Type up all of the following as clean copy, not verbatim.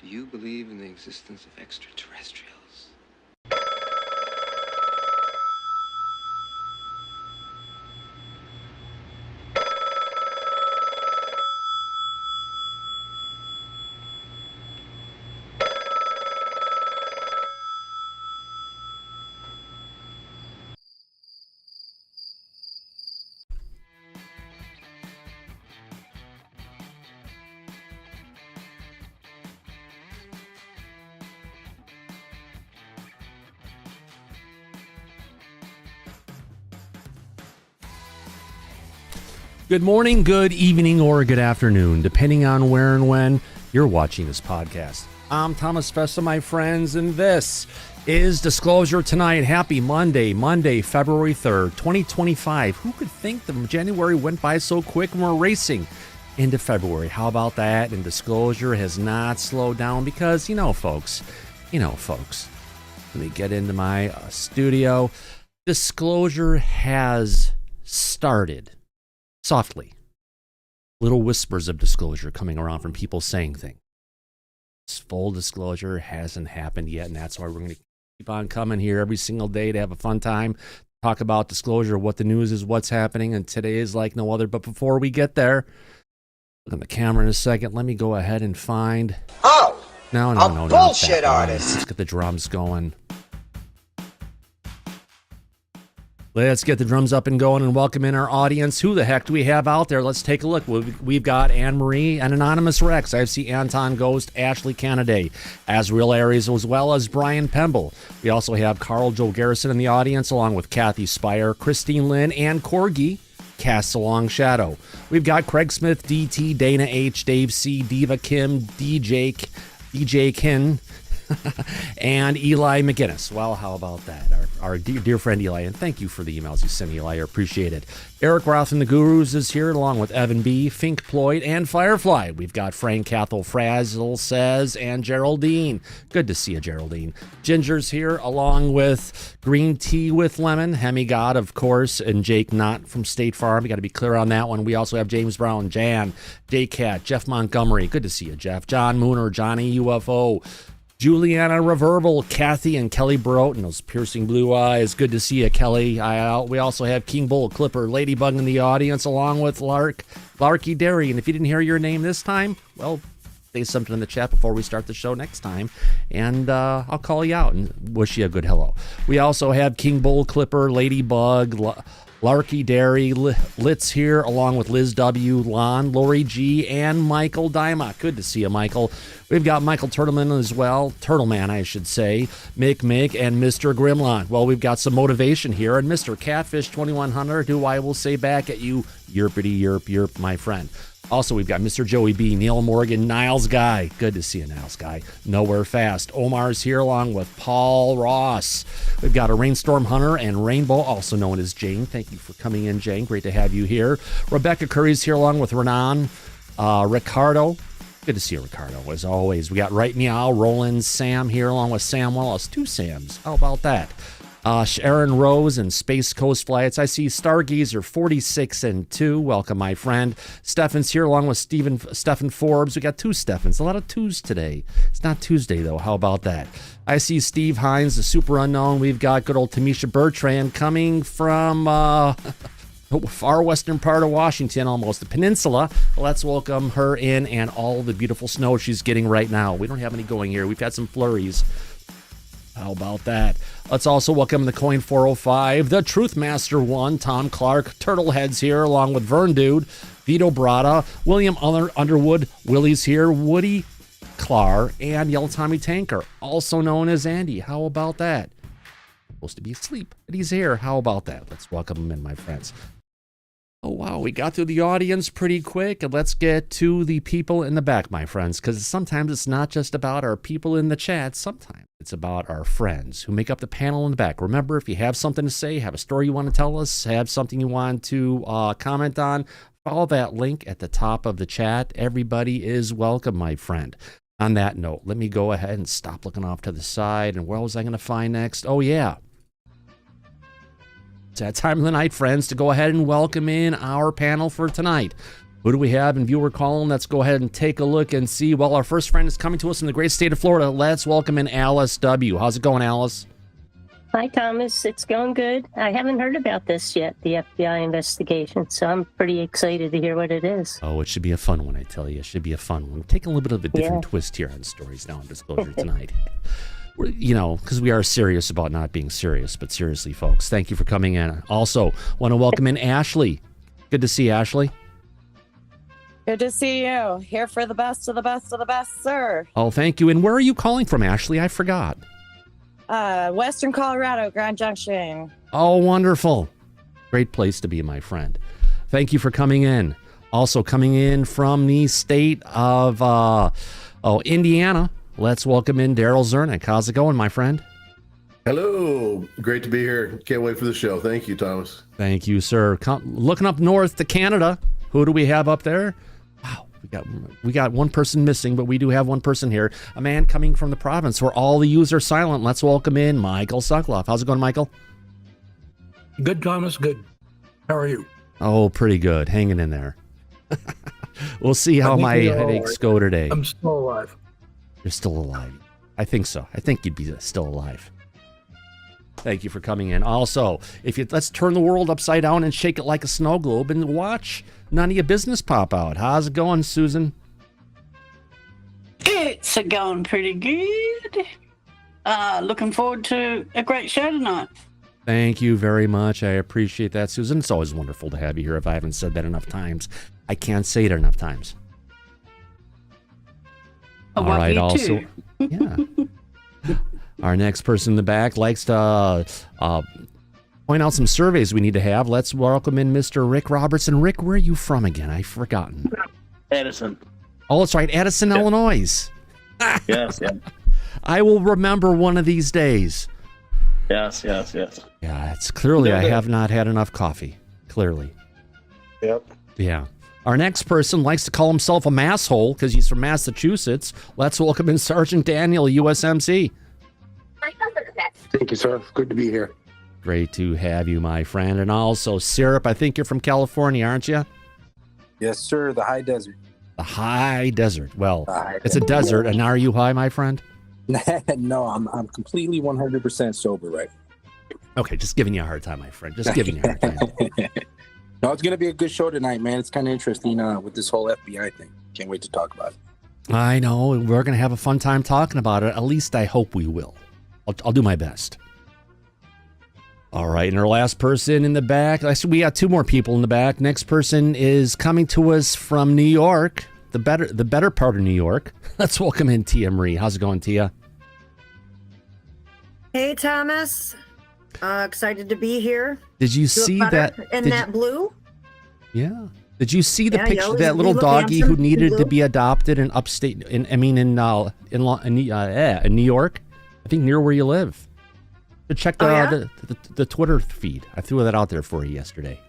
Do you believe in the existence of extraterrestrials? Good morning, good evening, or good afternoon, depending on where and when you're watching this podcast. I'm Thomas Fessler, my friends, and this is Disclosure Tonight. Happy Monday, February 3rd, 2025. Who could think that January went by so quick and we're racing into February? How about that? And Disclosure has not slowed down because, folks, let me get into my studio. Disclosure has started. Softly. Little whispers of disclosure coming around from people saying things. Full disclosure hasn't happened yet, and that's why we're going to keep on coming here every single day to have a fun time, talk about disclosure, what the news is, what's happening, and today is like no other. But before we get there, look at the camera in a second. Let me go ahead and find... No, bullshit artist. Let's get the drums going. Let's get the drums up and going and welcome in our audience. Who the heck do we have out there? Let's take a look. We've got Anne-Marie and Anonymous Rex. I see Anton Ghost, Ashley Canaday, Asriel Aries, as well as Brian Pemble. We also have Carl Joe Garrison in the audience, along with Kathy Spire, Christine Lynn, and Corgi casts a long shadow. We've got Craig Smith, DT, Dana H, Dave C, Diva Kim, DJ Kin, and Eli McGinnis. Well, how about that? Our dear friend Eli, and thank you for the emails you sent, Eli. I appreciate it. Eric Roth and the Gurus is here, along with Evan B., Fink Ployd, and Firefly. We've got Frank Cathel, Frazzle Says, and Geraldine. Good to see you, Geraldine. Ginger's here, along with Green Tea with Lemon, Hemi God, of course, and Jake Knott from State Farm. We got to be clear on that one. We also have James Brown, Jan, Daycat, Jeff Montgomery. Good to see you, Jeff. John Mooner, Johnny UFO, Juliana Reverbal, Kathy, and Kelly Baroten, those piercing blue eyes. Good to see you, Kelly. We also have King Bull, Clipper, Ladybug in the audience, along with Larky Derry. And if you didn't hear your name this time, well, say something in the chat before we start the show next time, and I'll call you out and wish you a good hello. We also have King Bull, Clipper, Ladybug, Larky Derry, Litz here, along with Liz W., Lon, Lori G., and Michael Dymock. Good to see you, Michael. We've got Michael Turtleman as well, Turtleman, I should say, Mick, and Mr. Grimlon. Well, we've got some motivation here, and Mr. Catfish 2100, who I will say back at you, yerpity yerp, my friend. Also, we've got Mr. Joey B., Neil Morgan, Niles Guy. Good to see you, Niles Guy. Nowhere Fast. Omar's here along with Paul Ross. We've got a Rainstorm Hunter and Rainbow, also known as Jane. Thank you for coming in, Jane. Great to have you here. Rebecca Curry's here along with Renan. Ricardo. Good to see you, Ricardo, as always. We got Right Meow, Roland, Sam here along with Sam Wallace. Two Sams. How about that? Sharon Rose and Space Coast Flights. I see Stargazer 46 and 2. Welcome, my friend. Stefan's here along with Stephen Forbes. We got two Stefans. A lot of twos today. It's not Tuesday, though. How about that? I see Steve Hines, the super unknown. We've got good old Tamisha Bertrand coming from far western part of Washington, almost the peninsula. Let's welcome her in and all the beautiful snow she's getting right now. We don't have any going here. We've had some flurries. How about that? Let's also welcome the Coin 405, the Truth Master 1, Tom Clark, Turtlehead's here, along with Vern Dude, Vito Brada, William Underwood, Willie's here, Woody Clar, and Yellow Tommy Tanker, also known as Andy. How about that? Supposed to be asleep, but he's here. How about that? Let's welcome him in, my friends. Oh, wow, we got through the audience pretty quick, and let's get to the people in the back, my friends, because sometimes it's not just about our people in the chat. Sometimes it's about our friends who make up the panel in the back. Remember, if you have something to say, have a story you want to tell us, have something you want to comment on, follow that link at the top of the chat. Everybody is welcome, my friend. On that note, let me go ahead and stop looking off to the side, and where was I going to find next? Oh, yeah. It's that time of the night, friends, to go ahead and welcome in our panel for tonight. Who do we have in viewer column? Let's go ahead and take a look and see. Well, our first friend is coming to us in the great state of Florida. Let's welcome in Alice W. How's it going, Alice? Hi, Thomas. It's going good. I haven't heard about this yet, the FBI investigation, so I'm pretty excited to hear what it is. Oh, it should be a fun one, I tell you. It should be a fun one. We're taking a little bit of a different twist here on stories now in Disclosure tonight. Because we are serious about not being serious, but seriously, folks, thank you for coming in. Also, want to welcome in Ashley. Good to see you, Ashley. Good to see you. Here for the best of the best of the best, sir. Oh, thank you. And where are you calling from, Ashley? I forgot. Western Colorado, Grand Junction. Oh, wonderful. Great place to be, my friend. Thank you for coming in. Also coming in from the state of Indiana, let's welcome in Daryl Zernick. How's it going, my friend? Hello. Great to be here. Can't wait for the show. Thank you, Thomas. Thank you, sir. Looking up north to Canada. Who do we have up there? Wow. We got one person missing, but we do have one person here. A man coming from the province where all the U's are silent. Let's welcome in Michael Sokoloff. How's it going, Michael? Good, Thomas. Good. How are you? Oh, pretty good. Hanging in there. We'll see how my headaches go today. I'm still alive. You're still alive. I think so. I think you'd be still alive. Thank you for coming in. Also, let's turn the world upside down and shake it like a snow globe and watch none of your business pop out. How's it going, Susan? It's going pretty good. Looking forward to a great show tonight. Thank you very much. I appreciate that, Susan. It's always wonderful to have you here. If I haven't said that enough times, I can't say it enough times. All right, also, yeah. Our next person in the back likes to point out some surveys we need to have. Let's welcome in Mr. Rick Robertson. Rick, where are you from again? I've forgotten. Edison. Oh, that's right. Edison, Illinois. Yes, yeah. I will remember one of these days. Yes. Yeah, it's clearly I have not had enough coffee. Clearly. Yep. Yeah. Our next person likes to call himself a masshole because he's from Massachusetts. Let's welcome in Sergeant Daniel, USMC. Thank you, sir. Good to be here. Great to have you, my friend. And also, Syrup, I think you're from California, aren't you? Yes, sir. The high desert. The high desert. Well, it's a desert. And are you high, my friend? No, I'm completely 100% sober, right? Okay, just giving you a hard time, my friend. Just giving you a hard time. No, it's going to be a good show tonight, man. It's kind of interesting with this whole FBI thing. Can't wait to talk about it. I know. We're going to have a fun time talking about it. At least I hope we will. I'll do my best. All right, and our last person in the back. We got two more people in the back. Next person is coming to us from New York, the better part of New York. Let's welcome in Tia Marie. How's it going, Tia? Hey, Thomas. Excited to be here. Did you see that? In that blue? Yeah. Did you see the picture of that little doggy who needed to be adopted in upstate? In New York. I think near where you live. So check the Twitter feed. I threw that out there for you yesterday.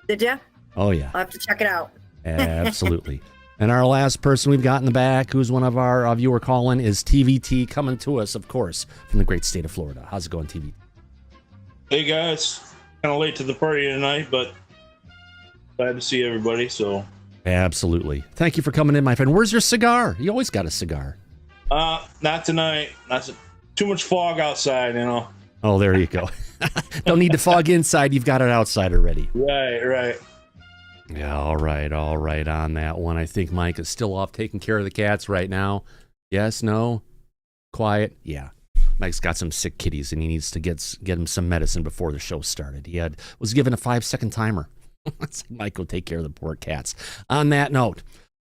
Did you? Oh yeah. I'll have to check it out. Absolutely. And our last person we've got in the back, who's one of our viewer call-in, is TVT, coming to us, of course, from the great state of Florida. How's it going, TVT? Hey guys, kind of late to the party tonight, but glad to see everybody. So absolutely. Thank you for coming in, my friend. Where's your cigar? You always got a cigar. Not tonight. Too much fog outside, you know. Oh, there you go. Don't need to fog inside. You've got it outside already. Right. Yeah, all right on that one. I think Mike is still off taking care of the cats right now. Yes, no, quiet. Yeah, Mike's got some sick kitties and he needs to get him some medicine before the show started. He was given a 5-second timer. Mike, go take care of the poor cats. On that note,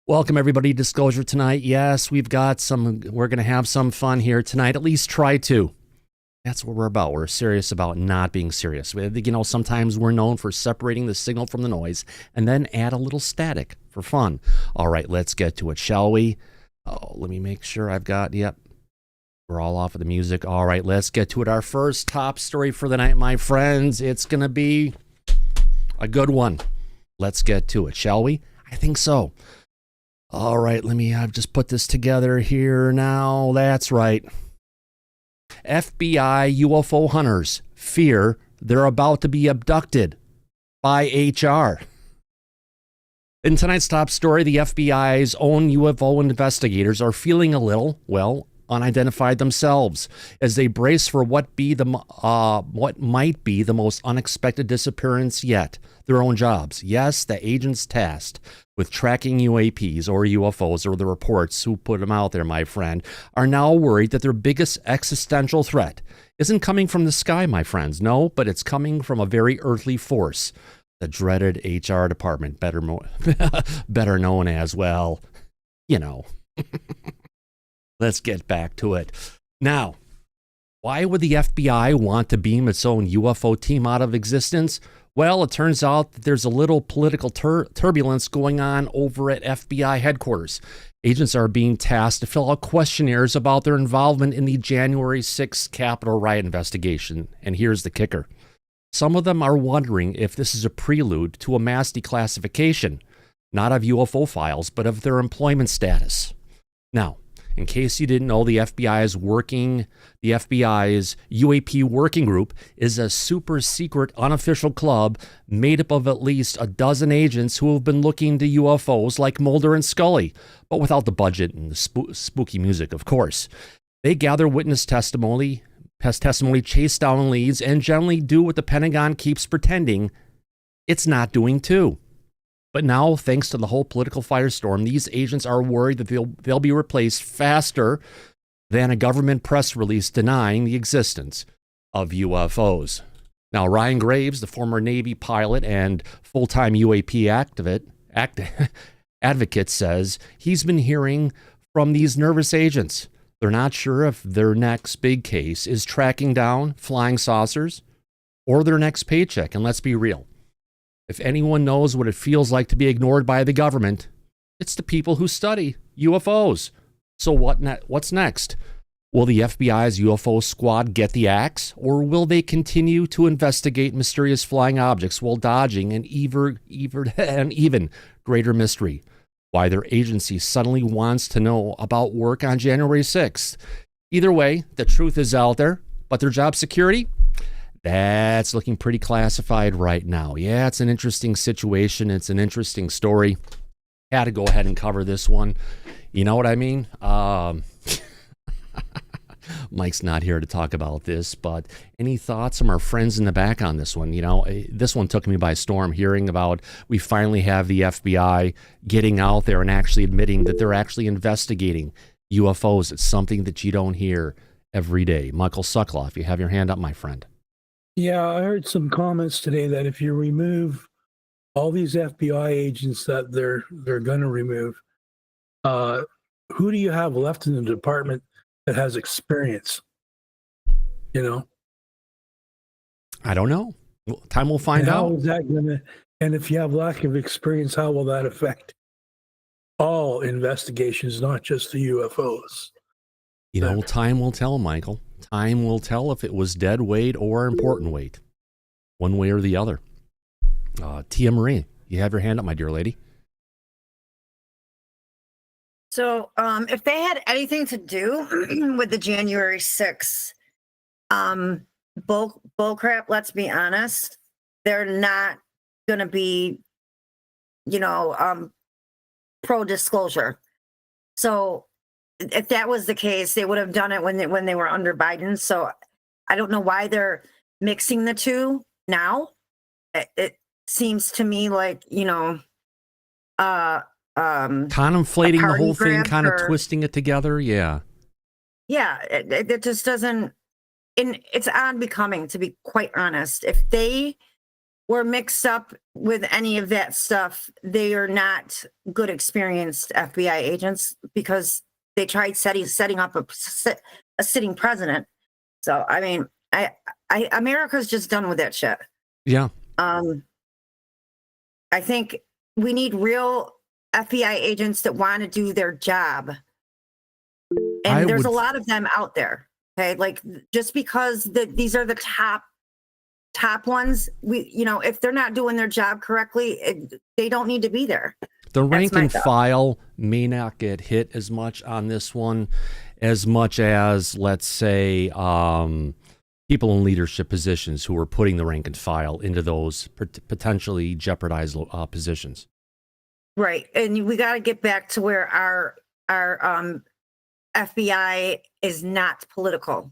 welcome everybody to Disclosure tonight. Yes, we're going to have some fun here tonight. At least try to. That's what we're about. We're serious about not being serious. Sometimes we're known for separating the signal from the noise and then add a little static for fun. All right, let's get to it, shall we? Oh, let me make sure I've got, yep. We're all off of the music. All right, let's get to it. Our first top story for the night, my friends. It's going to be a good one. Let's get to it, shall we? I think so. All right, I've just put this together here now. That's right. FBI UFO hunters fear they're about to be abducted by HR. In tonight's top story, the FBI's own UFO investigators are feeling a little, well, unidentified themselves as they brace for what might be the most unexpected disappearance yet. Their own jobs. Yes, the agents tasked with tracking UAPs or UFOs, or the reports who put them out there, my friend, are now worried that their biggest existential threat isn't coming from the sky, my friends. No, but it's coming from a very earthly force. The dreaded HR department, better known as, well, you know. Let's get back to it. Now, why would the FBI want to beam its own UFO team out of existence? Well, it turns out that there's a little political turbulence going on over at FBI headquarters. Agents are being tasked to fill out questionnaires about their involvement in the January 6th Capitol riot investigation. And here's the kicker. Some of them are wondering if this is a prelude to a mass declassification, not of UFO files, but of their employment status. Now, in case you didn't know, the FBI's UAP working group is a super secret unofficial club made up of at least a dozen agents who have been looking into UFOs like Mulder and Scully, but without the budget and the spooky music, of course. They gather witness testimony, chase down leads, and generally do what the Pentagon keeps pretending it's not doing too. But now, thanks to the whole political firestorm, these agents are worried that they'll be replaced faster than a government press release denying the existence of UFOs. Now, Ryan Graves, the former Navy pilot and full-time UAP advocate, says he's been hearing from these nervous agents. They're not sure if their next big case is tracking down flying saucers or their next paycheck. And let's be real. If anyone knows what it feels like to be ignored by the government, it's the people who study UFOs. So what's next? Will the FBI's UFO squad get the axe, or will they continue to investigate mysterious flying objects while dodging an even greater mystery? Why their agency suddenly wants to know about work on January 6th. Either way, the truth is out there, but their job security? That's looking pretty classified right now. Yeah, it's an interesting situation. It's an interesting story. Had to go ahead and cover this one. You know what I mean? Mike's not here to talk about this, but any thoughts from our friends in the back on this one? You know, this one took me by storm, hearing about we finally have the FBI getting out there and actually admitting that they're actually investigating UFOs. It's something that you don't hear every day. Michael Sokoloff, you have your hand up, my friend. Yeah, I heard some comments today that if you remove all these FBI agents that they're going to remove, who do you have left in the department that has experience? You know, I don't know. Time will find out. How is that gonna? And if you have lack of experience, how will that affect all investigations, not just the UFOs? You know, time will tell, Michael. Time will tell if it was dead weight or important weight, one way or the other. Tia Marie, you have your hand up, my dear lady. So if they had anything to do with the January 6th bull crap, let's be honest, they're not going to be, pro-disclosure. So if that was the case, they would have done it when they were under Biden. So I don't know why they're mixing the two now. It seems to me like, contemplating the whole thing, kind of twisting it together. Yeah. It just doesn't, and it's unbecoming, to be quite honest. If they were mixed up with any of that stuff, they are not good, experienced FBI agents, because they tried setting up a sitting president. So, I mean, America's just done with that shit. Yeah. I think we need real FBI agents that want to do their job. And there's a lot of them out there. Okay. Like, just because these are the top ones, if they're not doing their job correctly, they don't need to be there. The rank and file may not get hit as much on this one, as much as, let's say, people in leadership positions who are putting the rank and file into those potentially jeopardized positions. Right. And we got to get back to where our FBI is not political.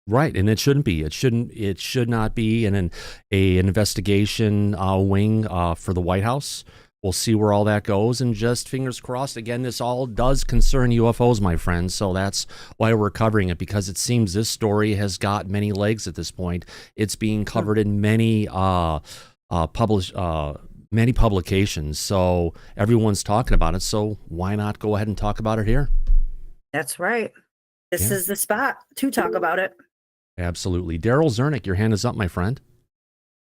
Right, and it shouldn't be. It should not be in a investigation wing for the White House. We'll see where all that goes, and just fingers crossed. Again, this all does concern UFOs, my friends, so that's why we're covering it, because it seems this story has got many legs at this point. It's being covered in many many publications, so everyone's talking about it. So why not go ahead and talk about it here? That's right. This is the spot to talk about it. Absolutely. Daryl Zernick, your hand is up, my friend.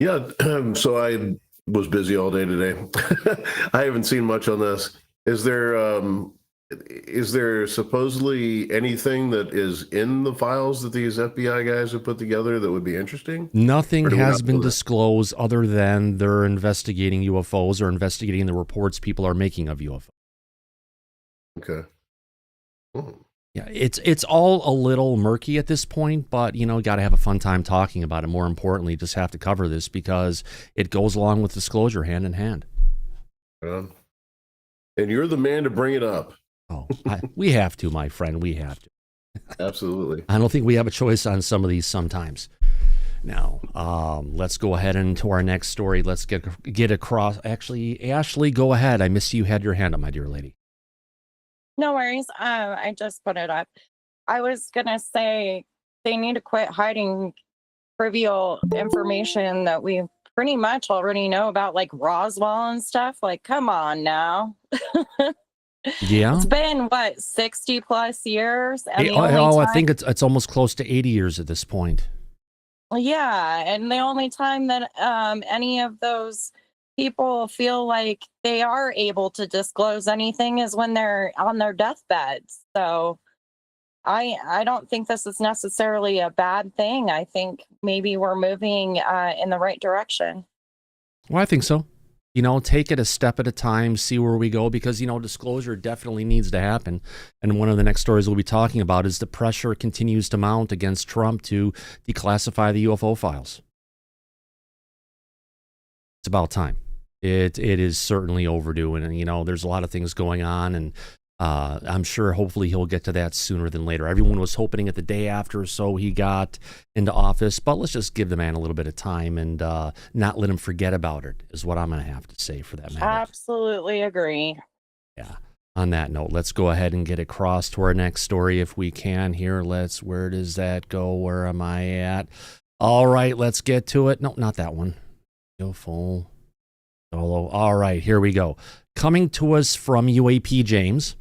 Yeah, so I was busy all day today. I haven't seen much on this. Is there supposedly anything that is in the files that these FBI guys have put together that would be interesting? Nothing has been disclosed other than they're investigating UFOs or investigating the reports people are making of UFOs. Okay. Oh. Yeah, it's all a little murky at this point, but, got to have a fun time talking about it. More importantly, just have to cover this because it goes along with disclosure hand in hand. And you're the man to bring it up. Oh, we have to, my friend. We have to. Absolutely. I don't think we have a choice on some of these sometimes. Now, let's go ahead into our next story. Let's get across. Actually, Ashley, go ahead. I missed you had your hand up, my dear lady. No worries. I just put it up. I was going to say they need to quit hiding trivial information that we pretty much already know about, like Roswell and stuff. Like, come on now. Yeah. It's been, 60 plus years? And I think it's almost close to 80 years at this point. Yeah. And the only time that any of those people feel like they are able to disclose anything is when they're on their deathbeds. So I don't think this is necessarily a bad thing. I think maybe we're moving in the right direction. Well, I think so. Take it a step at a time, see where we go, because, disclosure definitely needs to happen. And one of the next stories we'll be talking about is the pressure continues to mount against Trump to declassify the UFO files. It's about time. It is certainly overdue, and there's a lot of things going on, and I'm sure hopefully he'll get to that sooner than later. Everyone was hoping at the day after or so he got into office, but let's just give the man a little bit of time and not let him forget about it, is what I'm going to have to say for that matter. Absolutely agree. Yeah. On that note, let's go ahead and get across to our next story if we can here. Where does that go? Where am I at? All right, let's get to it. No, not that one. Go full. Solo. All right, here we go. Coming to us from UAP James.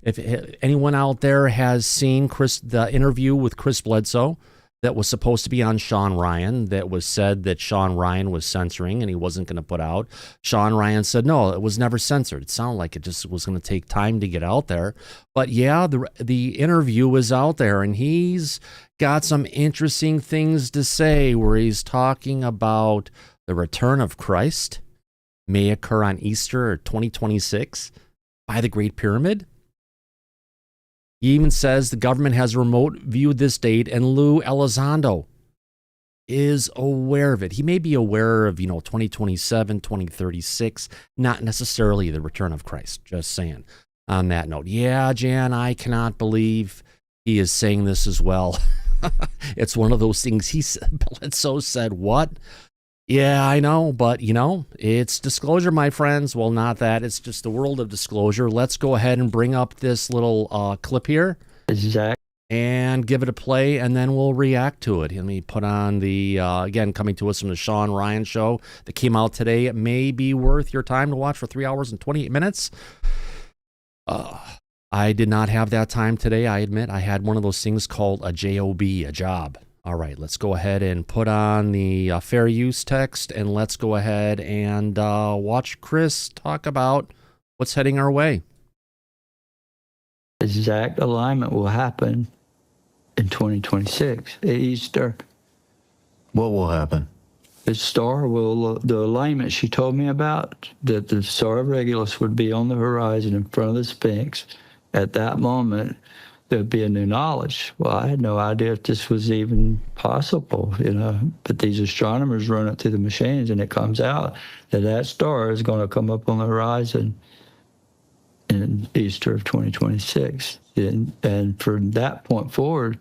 If anyone out there has seen the interview with Chris Bledsoe that was supposed to be on Sean Ryan, that was said that Sean Ryan was censoring and he wasn't going to put out. Sean Ryan said, no, it was never censored. It sounded like it just was going to take time to get out there. But yeah, the interview is out there, and he's got some interesting things to say where he's talking about the return of Christ may occur on Easter or 2026 by the Great Pyramid. He even says the government has remote viewed this date, and Lou Elizondo is aware of it. He may be aware of, 2027, 2036, not necessarily the return of Christ. Just saying on that note. Yeah, Jan, I cannot believe he is saying this as well. It's one of those things he said. Bledsoe said, what? Yeah, I know, but, it's disclosure, my friends. Well, not that. It's just the world of disclosure. Let's go ahead and bring up this little clip here. Exactly. And give it a play, and then we'll react to it. Let me put on the, again, coming to us from the Sean Ryan show that came out today. It may be worth your time to watch for 3 hours and 28 minutes. I did not have that time today, I admit. I had one of those things called a job, a job. All right, let's go ahead and put on the fair use text, and let's go ahead and watch Chris talk about what's heading our way. Exact alignment will happen in 2026 at Easter. What will happen? The alignment she told me about, that the Star of Regulus would be on the horizon in front of the Sphinx. At that moment, there'd be a new knowledge. Well, I had no idea if this was even possible, you know. But these astronomers run it through the machines, and it comes out that that star is going to come up on the horizon in Easter of 2026. And from that point forward,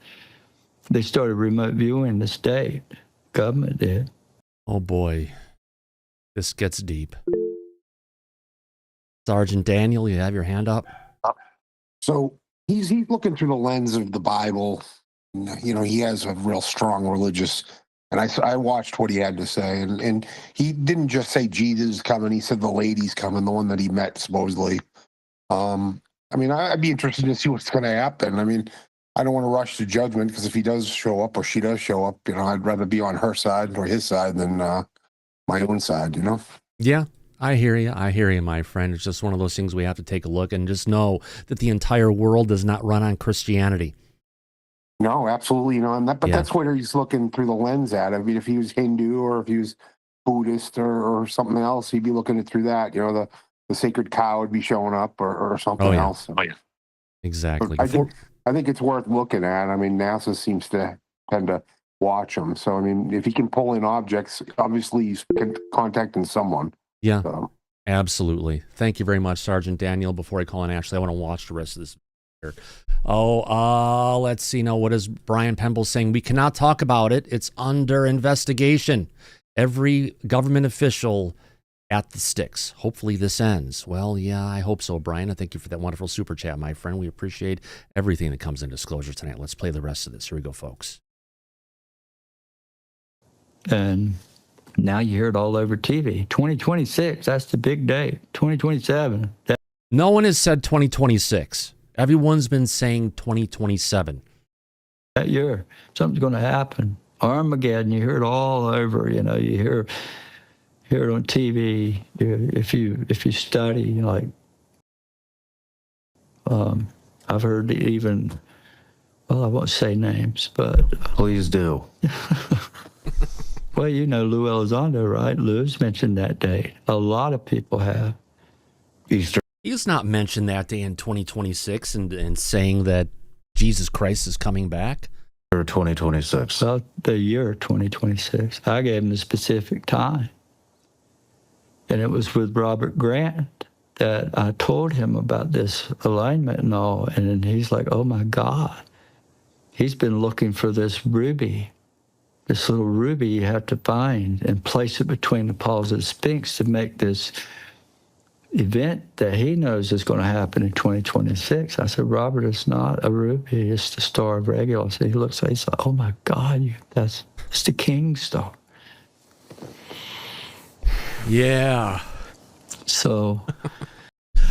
they started remote viewing the state. Government did. Oh boy, this gets deep. Sergeant Daniel, you have your hand up. So he's looking through the lens of the Bible. You know, he has a real strong religious, and I watched what he had to say, and he didn't just say Jesus is coming. He said the lady's coming, the one that he met supposedly. I mean, I'd be interested to see what's going to happen. I mean, I don't want to rush to judgment, because if he does show up or she does show up, you know, I'd rather be on her side or his side than my own side, you know? Yeah, I hear you. I hear you, my friend. It's just one of those things we have to take a look and just know that the entire world does not run on Christianity. No, absolutely. You know, but that's what he's looking through the lens at. I mean, if he was Hindu or if he was Buddhist or something else, he'd be looking at through that. You know, the sacred cow would be showing up or something else. Oh, yeah. Exactly. I think it's worth looking at. I mean, NASA seems to tend to watch them. So, I mean, if he can pull in objects, obviously he's contacting someone. Yeah, so. Absolutely. Thank you very much, Sergeant Daniel. Before I call in Ashley, I want to watch the rest of this here. Oh, let's see now. What is Brian Pemble saying? We cannot talk about it. It's under investigation. Every government official at the sticks. Hopefully this ends. Well, yeah, I hope so, Brian. I thank you for that wonderful super chat, my friend. We appreciate everything that comes in Disclosure tonight. Let's play the rest of this. Here we go, folks. And now you hear it all over TV. 2026, that's the big date. 2027. No one has said 2026. Everyone's been saying 2027. That year, something's going to happen. Armageddon, you hear it all over. You know, you hear it on TV. If you study, like, I've heard even, well, I won't say names, but please do. Well, you know Lou Elizondo, right? Lou's mentioned that date. A lot of people have. Easter. He's not mentioned that day in 2026 and saying that Jesus Christ is coming back. Or 2026. Well, the year 2026. I gave him the specific time. And it was with Robert Grant that I told him about this alignment and all. And then he's like, oh my God. He's been looking for this ruby. This little ruby you have to find and place it between the paws of the Sphinx to make this event that he knows is going to happen in 2026. I said, Robert, it's not a ruby, it's the Star of Regulus. He looks at it, he's like, oh my God, it's the King Star. Yeah. So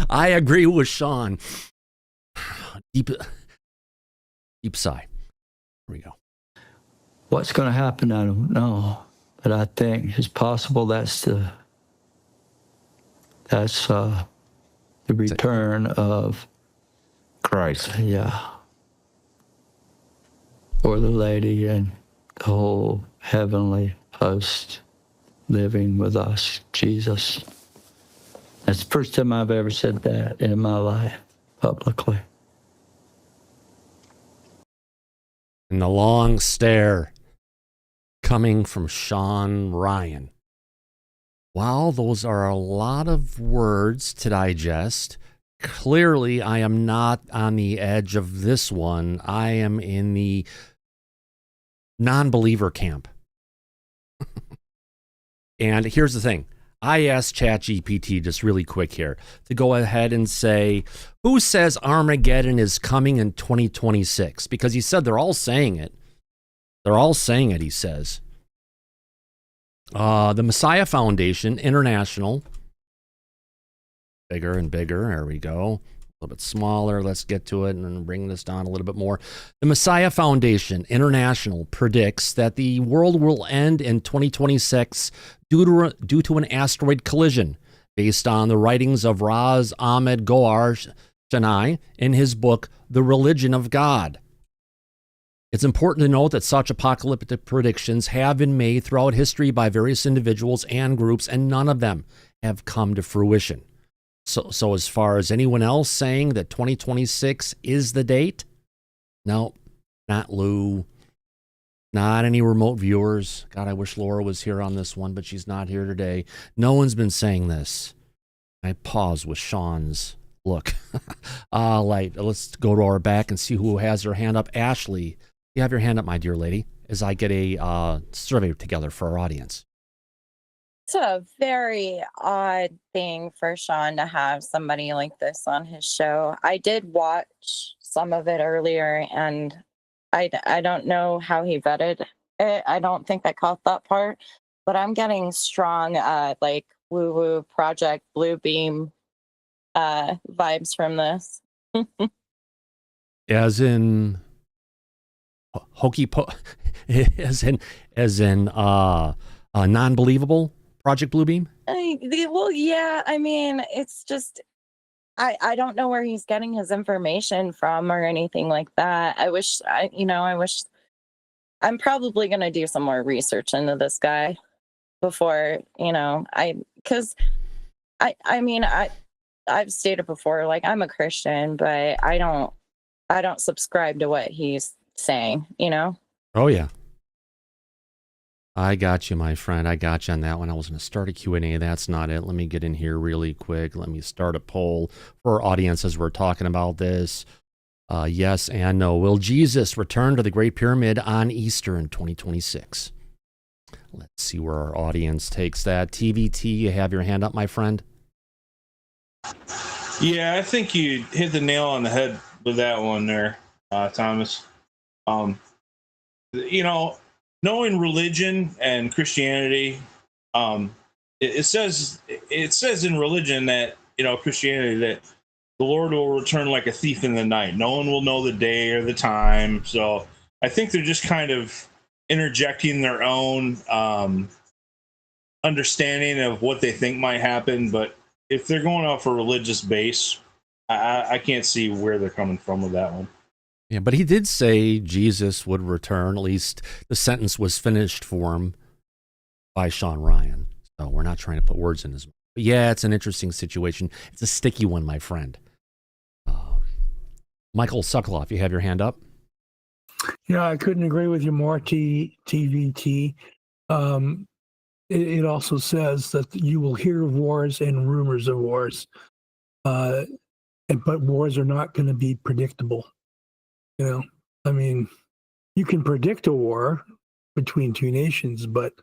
I agree with Sean. Deep sigh. Here we go. What's going to happen, I don't know. But I think it's possible that's the return of Christ. Yeah. Or the lady and the whole heavenly host living with us, Jesus. That's the first time I've ever said that in my life publicly. And the long stare coming from Sean Ryan. Wow, those are a lot of words to digest. Clearly, I am not on the edge of this one. I am in the non-believer camp. And here's the thing. I asked ChatGPT just really quick here to go ahead and say, who says Armageddon is coming in 2026? Because he said they're all saying it. They're all saying it, he says. The Messiah Foundation International. Bigger and bigger. There we go. A little bit smaller. Let's get to it and bring this down a little bit more. The Messiah Foundation International predicts that the world will end in 2026 due to an asteroid collision, based on the writings of Raz Ahmed Gohar Shanai in his book, The Religion of God. It's important to note that such apocalyptic predictions have been made throughout history by various individuals and groups, and none of them have come to fruition. So as far as anyone else saying that 2026 is the date, No, not Lou. Not any remote viewers. God, I wish Laura was here on this one, but she's not here today. No one's been saying this. I pause with Sean's look. Let's go to our back and see who has their hand up. Ashley, you have your hand up, my dear lady, as I get a survey together for our audience. It's a very odd thing for Sean to have somebody like this on his show. I did watch some of it earlier, and I don't know how he vetted it. I don't think I caught that part, but I'm getting strong like woo-woo Project Bluebeam vibes from this. As in as in non-believable Project Bluebeam? Well, yeah, I mean, it's just I don't know where he's getting his information from or anything like that. I wish I'm probably going to do some more research into this guy before, because I've stated before, like, I'm a Christian, but I don't subscribe to what he's saying, Oh, yeah. I got you, my friend. I got you on that one. I was going to start a Q&A. That's not it. Let me get in here really quick. Let me start a poll for our audience as we're talking about this. Yes and no. Will Jesus return to the Great Pyramid on Easter in 2026? Let's see where our audience takes that. TVT, you have your hand up, my friend? Yeah, I think you hit the nail on the head with that one there, Thomas. Knowing religion and Christianity, it says in religion that, Christianity, that the Lord will return like a thief in the night. No one will know the day or the time. So I think they're just kind of interjecting their own understanding of what they think might happen. But if they're going off a religious base, I can't see where they're coming from with that one. Yeah, but he did say Jesus would return. At least the sentence was finished for him by Sean Ryan. So we're not trying to put words in his mouth. But yeah, it's an interesting situation. It's a sticky one, my friend. Michael Sokoloff, you have your hand up? Yeah, I couldn't agree with you more, TVT. It also says that you will hear of wars and rumors of wars. But wars are not going to be predictable. I mean, you can predict a war between two nations, but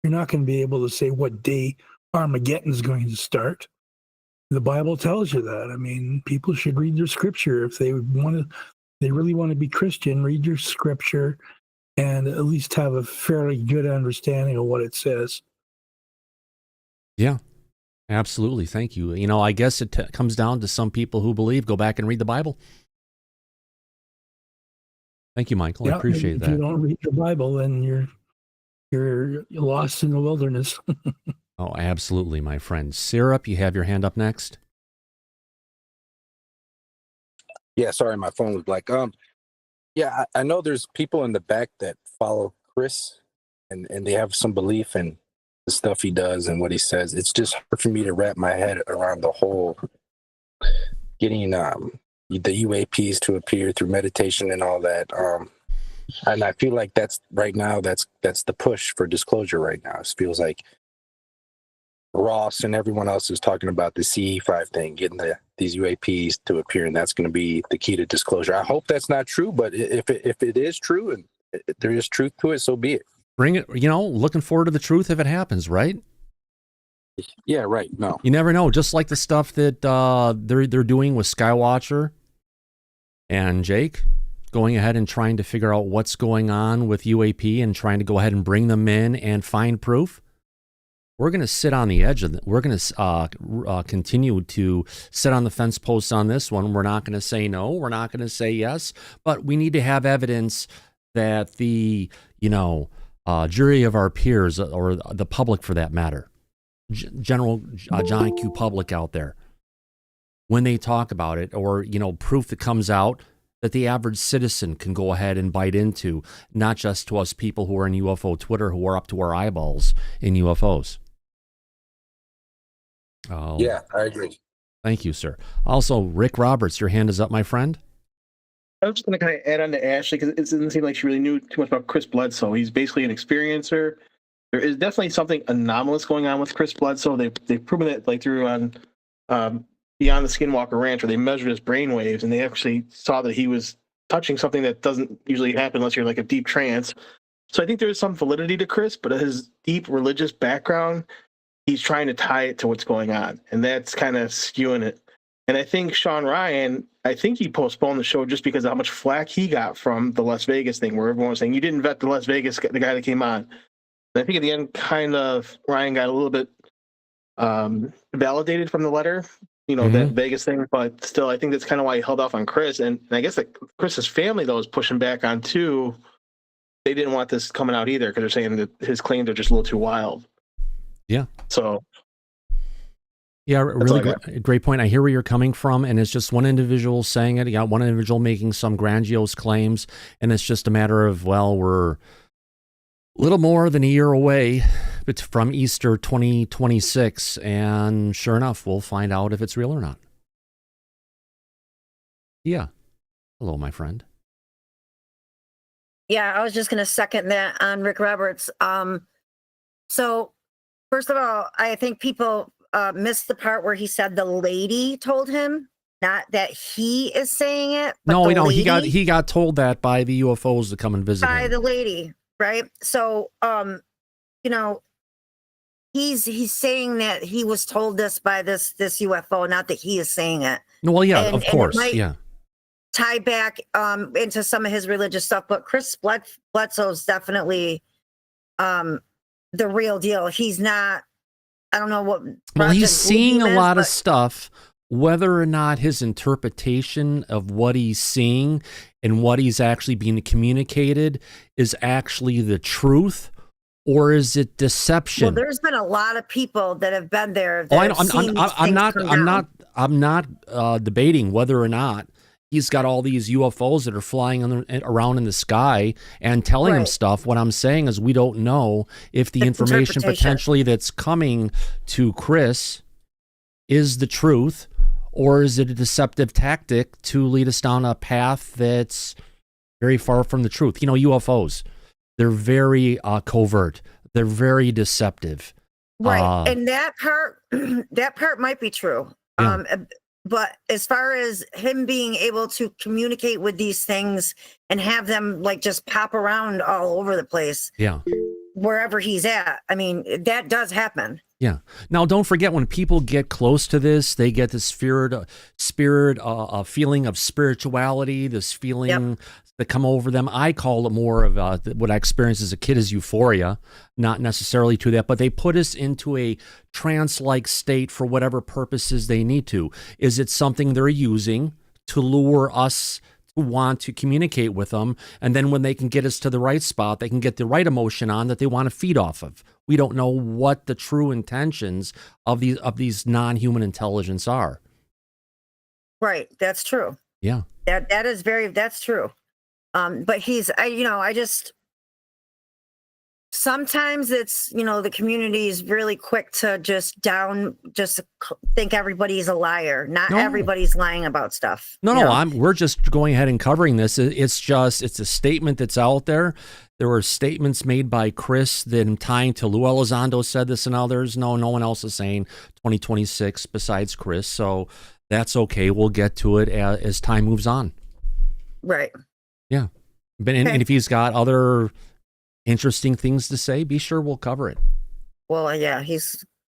you're not going to be able to say what day Armageddon is going to start. The Bible tells you that. I mean, people should read their scripture if they really want to be Christian. Read your scripture and at least have a fairly good understanding of what it says. Yeah, absolutely. Thank you. I guess it comes down to some people who believe go back and read the Bible. Thank you, Michael. I appreciate that. If you don't read the Bible, then you're lost in the wilderness. Oh, absolutely, my friend. Syrup, you have your hand up next. Yeah, sorry, my phone was black. Yeah, I know there's people in the back that follow Chris, and they have some belief in the stuff he does and what he says. It's just hard for me to wrap my head around the whole getting the UAPs to appear through meditation and all that. And I feel like that's the push for disclosure right now. It feels like Ross and everyone else is talking about the CE5 thing, getting these UAPs to appear, and that's going to be the key to disclosure. I hope that's not true, but if it is true and there is truth to it, so be it. Bring it, looking forward to the truth if it happens, right? Yeah, right. No. You never know. Just like the stuff that they're doing with Skywatcher and Jake, going ahead and trying to figure out what's going on with UAP and trying to go ahead and bring them in and find proof. We're going to sit on the edge of it. We're going to continue to sit on the fence posts on this one. We're not going to say no. We're not going to say yes. But we need to have evidence that the, jury of our peers, or the public for that matter, general John Q. public out there, when they talk about it, or, proof that comes out that the average citizen can go ahead and bite into, not just to us people who are in UFO Twitter who are up to our eyeballs in UFOs. Yeah, I agree. Thank you, sir. Also, Rick Roberts, your hand is up, my friend. I was just going to kind of add on to Ashley because it doesn't seem like she really knew too much about Chris Bledsoe. He's basically an experiencer. There is definitely something anomalous going on with Chris Bledsoe. They've proven it like through on Beyond the Skinwalker Ranch, where they measured his brain waves and they actually saw that he was touching something that doesn't usually happen unless you're like a deep trance. So I think there's some validity to Chris, but his deep religious background, he's trying to tie it to what's going on, and that's kind of skewing it. And I think Sean Ryan, I think he postponed the show just because of how much flack he got from the Las Vegas thing, where everyone was saying, you didn't vet the Las Vegas, the guy that came on. And I think at the end, kind of, Ryan got a little bit validated from the letter, that Vegas thing, but still, I think that's kind of why he held off on Chris. And I guess that Chris's family, though, is pushing back on, too. They didn't want this coming out either because they're saying that his claims are just a little too wild. Yeah. So... Yeah, really great point. I hear where you're coming from, and it's just one individual saying it. You got one individual making some grandiose claims, and it's just a matter of, well, we're a little more than a year away from Easter 2026, and sure enough, we'll find out if it's real or not. Yeah. Hello, my friend. Yeah, I was just going to second that on Rick Roberts. So, first of all, I think people... missed the part where he said the lady told him, not that he is saying it. But no, he got told that by the UFOs to come and visit by him. the lady, right? So, he's saying that he was told this by this UFO, not that he is saying it. Well, yeah, of course, yeah. Tie back into some of his religious stuff, but Chris Bledsoe's definitely the real deal. He's not. I don't know what. Well, he's seeing a lot of stuff. Whether or not his interpretation of what he's seeing and what he's actually being communicated is actually the truth, or is it deception? Well, there's been a lot of people that have been there. I'm not debating whether or not he's got all these UFOs that are flying around in the sky and telling him stuff. What I'm saying is we don't know if the information potentially that's coming to Chris is the truth, or is it a deceptive tactic to lead us down a path that's very far from the truth? UFOs, they're very covert. They're very deceptive. Right. And that part might be true. Yeah. But as far as him being able to communicate with these things and have them like just pop around all over the place, wherever he's at, I mean, that does happen. Yeah. Now, don't forget, when people get close to this, they get this a feeling of spirituality, this feeling that come over them. I call it more of what I experienced as a kid as euphoria, not necessarily to that, but they put us into a trance-like state for whatever purposes they need to. Is it something they're using to lure us to want to communicate with them? And then when they can get us to the right spot, they can get the right emotion on that they want to feed off of. We don't know what the true intentions of these non-human intelligence are. Right. That's true. Yeah. That's true. But sometimes it's, the community is really quick to just think everybody's a liar. Not everybody's lying about stuff. No, we're just going ahead and covering this. It's a statement that's out there. There were statements made by Chris that I'm tying to Lou Elizondo said this and others. No one else is saying 2026 besides Chris. So that's okay. We'll get to it as time moves on. Right. Yeah. And if he's got other interesting things to say, be sure we'll cover it. Well, yeah,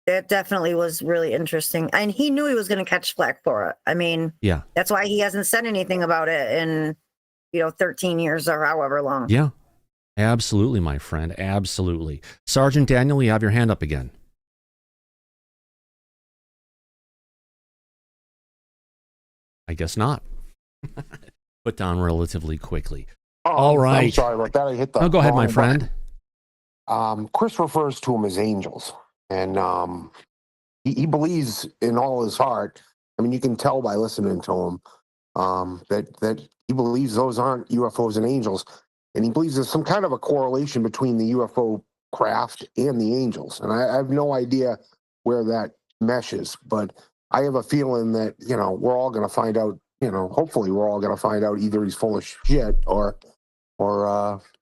that definitely was really interesting. And he knew he was going to catch flack for it. I mean, that's why he hasn't said anything about it in, 13 years or however long. Yeah, absolutely, my friend. Absolutely. Sergeant Daniel, you have your hand up again. I guess not. Put down relatively quickly. All right. I'm sorry about that. I hit the. No, go ahead, my friend. Chris refers to them as angels, and he believes in all his heart. I mean, you can tell by listening to him that he believes those aren't UFOs and angels, and he believes there's some kind of a correlation between the UFO craft and the angels. And I have no idea where that meshes, but I have a feeling that we're all going to find out you know, hopefully we're all going to find out either he's full of shit or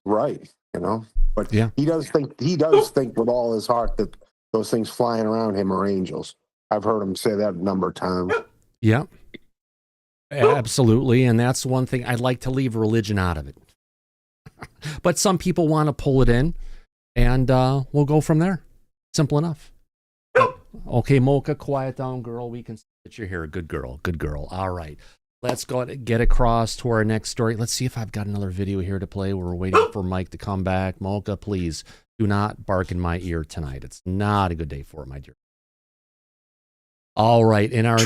right, you know. But yeah, he does think with all his heart that those things flying around him are angels. I've heard him say that a number of times. Yeah, absolutely. And that's one thing I'd like to leave religion out of it. But some people want to pull it in, and we'll go from there. Simple enough. Okay, Mocha, quiet down, girl. We can see that you're here. Good girl. Good girl. All right. Let's go get across to our next story. Let's see if I've got another video here to play. We're waiting for Mike to come back. Mocha, please do not bark in my ear tonight. It's not a good day for it, my dear. All right. In our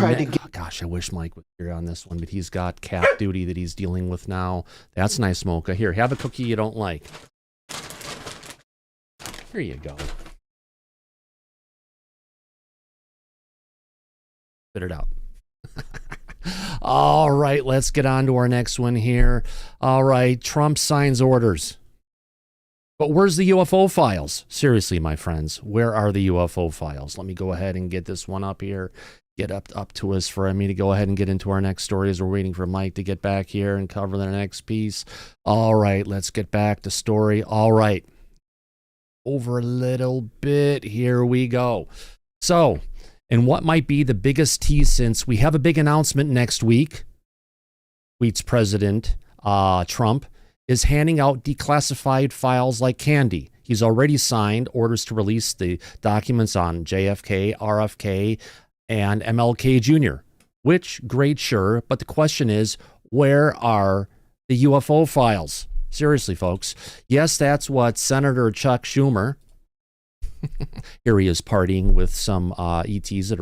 gosh, I wish Mike was here on this one, but he's got cat duty that he's dealing with now. That's nice, Mocha. Here, have a cookie you don't like. Here you go. Spit it out. All right, let's get on to our next one here. All right, Trump signs orders. But where's the UFO files? Seriously, my friends, where are the UFO files? Let me go ahead and get this one up here. Get up to us for me to go ahead and get into our next story as we're waiting for Mike to get back here and cover the next piece. All right, let's get back to story. All right. Over a little bit. Here we go. So, and what might be the biggest tease, since we have a big announcement next week, tweets President Trump, is handing out declassified files like candy. He's already signed orders to release the documents on JFK, RFK, and MLK Jr., which, great, sure, but the question is, where are the UFO files? Seriously, folks. Yes, that's what Senator Chuck Schumer, here he is partying with some ETs at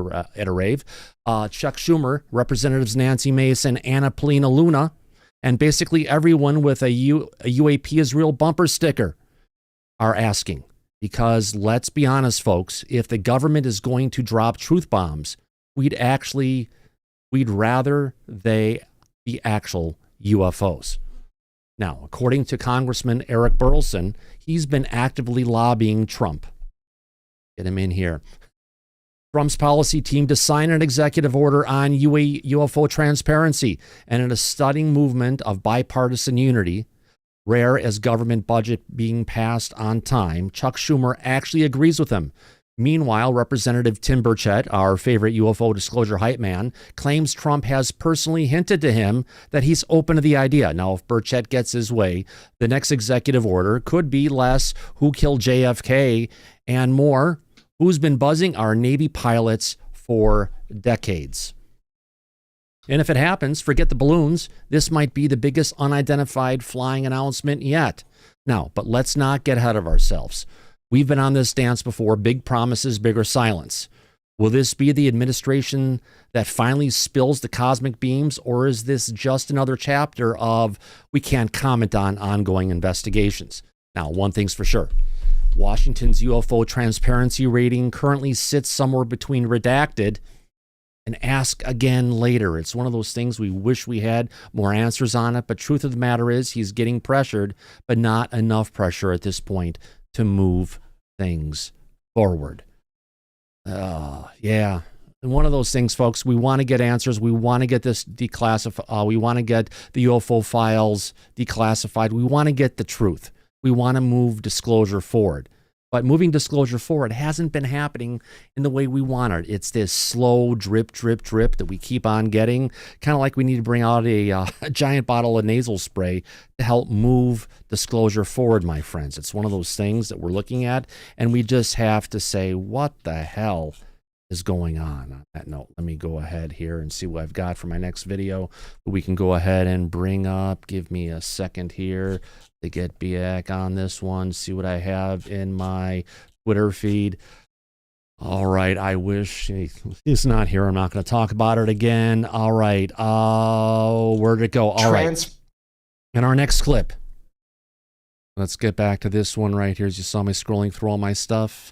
a rave. Chuck Schumer, Representatives Nancy Mason, Anna Polina Luna, and basically everyone with a UAP Israel bumper sticker are asking. Because let's be honest, folks, if the government is going to drop truth bombs, we'd rather they be actual UFOs. Now, according to Congressman Eric Burleson, he's been actively lobbying Trump. Get him in here. Trump's policy team to sign an executive order on UFO transparency and in a stunning movement of bipartisan unity, rare as government budget being passed on time, Chuck Schumer actually agrees with him. Meanwhile, Representative Tim Burchett, our favorite UFO disclosure hype man, claims Trump has personally hinted to him that he's open to the idea. Now, if Burchett gets his way, the next executive order could be less who killed JFK and more who's been buzzing our Navy pilots for decades. And if it happens, forget the balloons. This might be the biggest unidentified flying announcement yet. Now, but let's not get ahead of ourselves. We've been on this dance before. Big promises, bigger silence. Will this be the administration that finally spills the cosmic beams, or is this just another chapter of we can't comment on ongoing investigations? Now, one thing's for sure. Washington's UFO transparency rating currently sits somewhere between redacted and ask again later. It's one of those things we wish we had more answers on it, but truth of the matter is he's getting pressured, but not enough pressure at this point to move things forward. Yeah. And one of those things, folks, we want to get answers. We want to get this declassified. We want to get the UFO files declassified. We want to get the truth. We want to move disclosure forward. But moving disclosure forward hasn't been happening in the way we want it. It's this slow drip, drip, drip that we keep on getting. Kind of like we need to bring out a giant bottle of nasal spray to help move disclosure forward, my friends. It's one of those things that we're looking at, and we just have to say, what the hell is going on that note? Let me go ahead here and see what I've got for my next video. We can go ahead and bring up, give me a second here to get back on this one, see what I have in my Twitter feed. All right, I wish he's not here. I'm not going to talk about it again. All right, where'd it go? All right, in our next clip, let's get back to this one right here. As you saw me scrolling through all my stuff.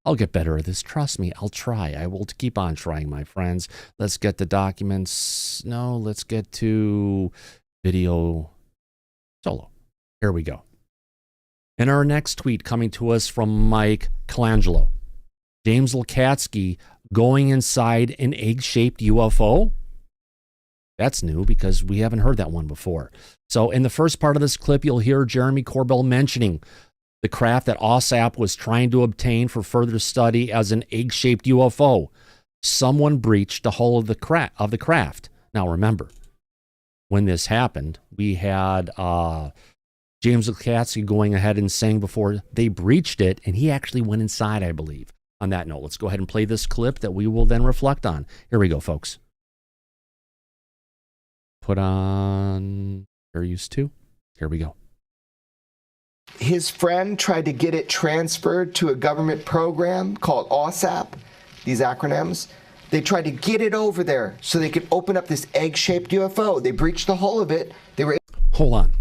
I'll get better at this. Trust me, I'll try. I will keep on trying, my friends. Let's get the documents. No, let's get to video solo. Here we go. In our next tweet coming to us from Mike Colangelo, James Lukatsky going inside an egg-shaped UFO? That's new because we haven't heard that one before. So in the first part of this clip, you'll hear Jeremy Corbell mentioning the craft that OSAP was trying to obtain for further study as an egg-shaped UFO. Someone breached the hull of the craft. Now remember, when this happened, we had James Lukatsky going ahead and saying before they breached it, and he actually went inside, I believe. On that note, let's go ahead and play this clip that we will then reflect on. Here we go, folks. Put on Fair Use 2. Here we go. His friend tried to get it transferred to a government program called OSAP, these acronyms. They tried to get it over there so they could open up this egg-shaped UFO. They breached the hull of it. They were... Hold on.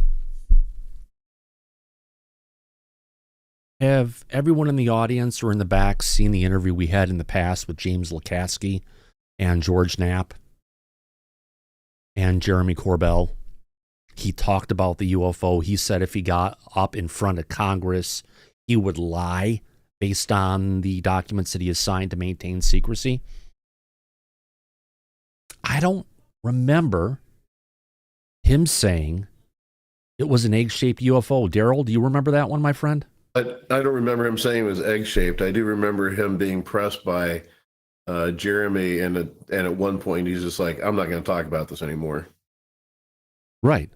Have everyone in the audience or in the back seen the interview we had in the past with James Lukatsky and George Knapp and Jeremy Corbell? He talked about the UFO. He said if he got up in front of Congress, he would lie based on the documents that he has signed to maintain secrecy. I don't remember him saying it was an egg-shaped UFO. Daryl, do you remember that one, my friend? I don't remember him saying it was egg-shaped. I do remember him being pressed by Jeremy, and at one point he's just like, I'm not going to talk about this anymore. Right.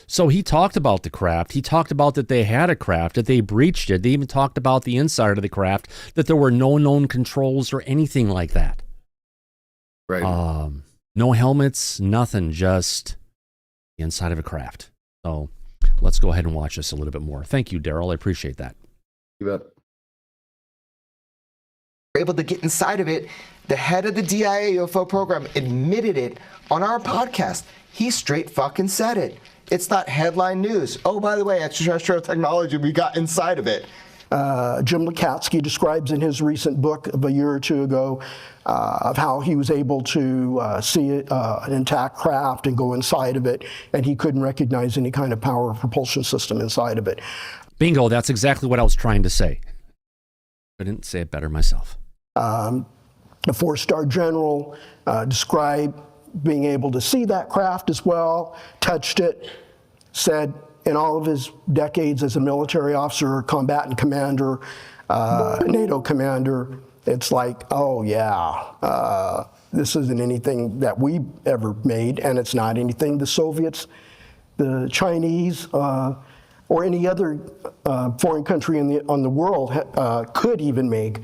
So he talked about the craft. He talked about that they had a craft, that they breached it. They even talked about the inside of the craft, that there were no known controls or anything like that. Right. No helmets, nothing, just the inside of a craft. So let's go ahead and watch this a little bit more. Thank you, Daryl. I appreciate that. You bet. Able to get inside of it. The head of the DIA UFO program admitted it on our podcast. He straight fucking said it. It's not headline news. Oh, by the way, extraterrestrial technology, we got inside of it. Jim Lukatsky describes in his recent book of a year or two ago of how he was able to see an intact craft and go inside of it, and he couldn't recognize any kind of power propulsion system inside of it. Bingo, that's exactly what I was trying to say. Couldn't say it better myself. A four-star general described being able to see that craft as well, touched it, said in all of his decades as a military officer, combatant commander, NATO commander, it's like, oh yeah, this isn't anything that we ever made, and it's not anything the Soviets, the Chinese, or any other foreign country on the world could even make.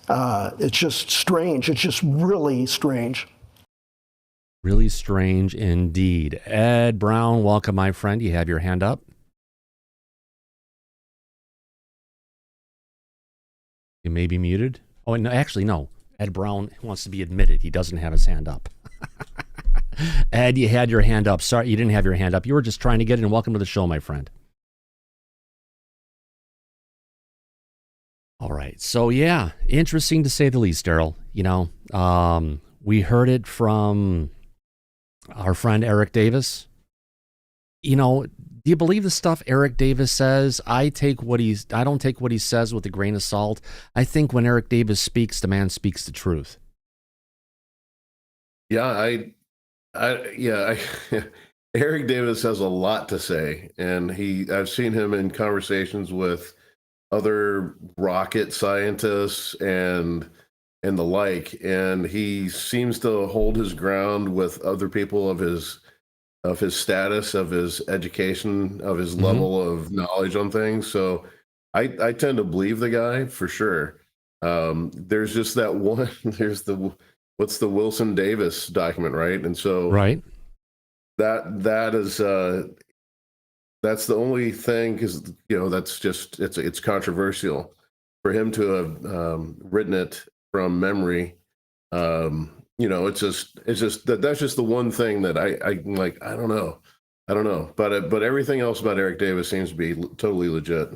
It's just strange. It's just really strange. Really strange indeed. Ed Brown, welcome, my friend. You have your hand up. You may be muted. Oh, no, actually, no. Ed Brown wants to be admitted. He doesn't have his hand up. Ed, you had your hand up. Sorry, you didn't have your hand up. You were just trying to get in. Welcome to the show, my friend. All right. So, yeah, interesting to say the least, Daryl. You know, we heard it from our friend Eric Davis. You know, do you believe the stuff Eric Davis says? I don't take what he says with a grain of salt. I think when Eric Davis speaks, the man speaks the truth. Yeah, Eric Davis has a lot to say, and I've seen him in conversations with other rocket scientists and the like, and he seems to hold his ground with other people of his status, of his education, of his level of knowledge on things. So I tend to believe the guy for sure. There's just that one, what's the Wilson Davis document, right? And so right. That is that's the only thing, because that's just it's controversial for him to have written it from memory. It's just that's just the one thing that I'm like, I don't know, but everything else about Eric Davis seems to be totally legit.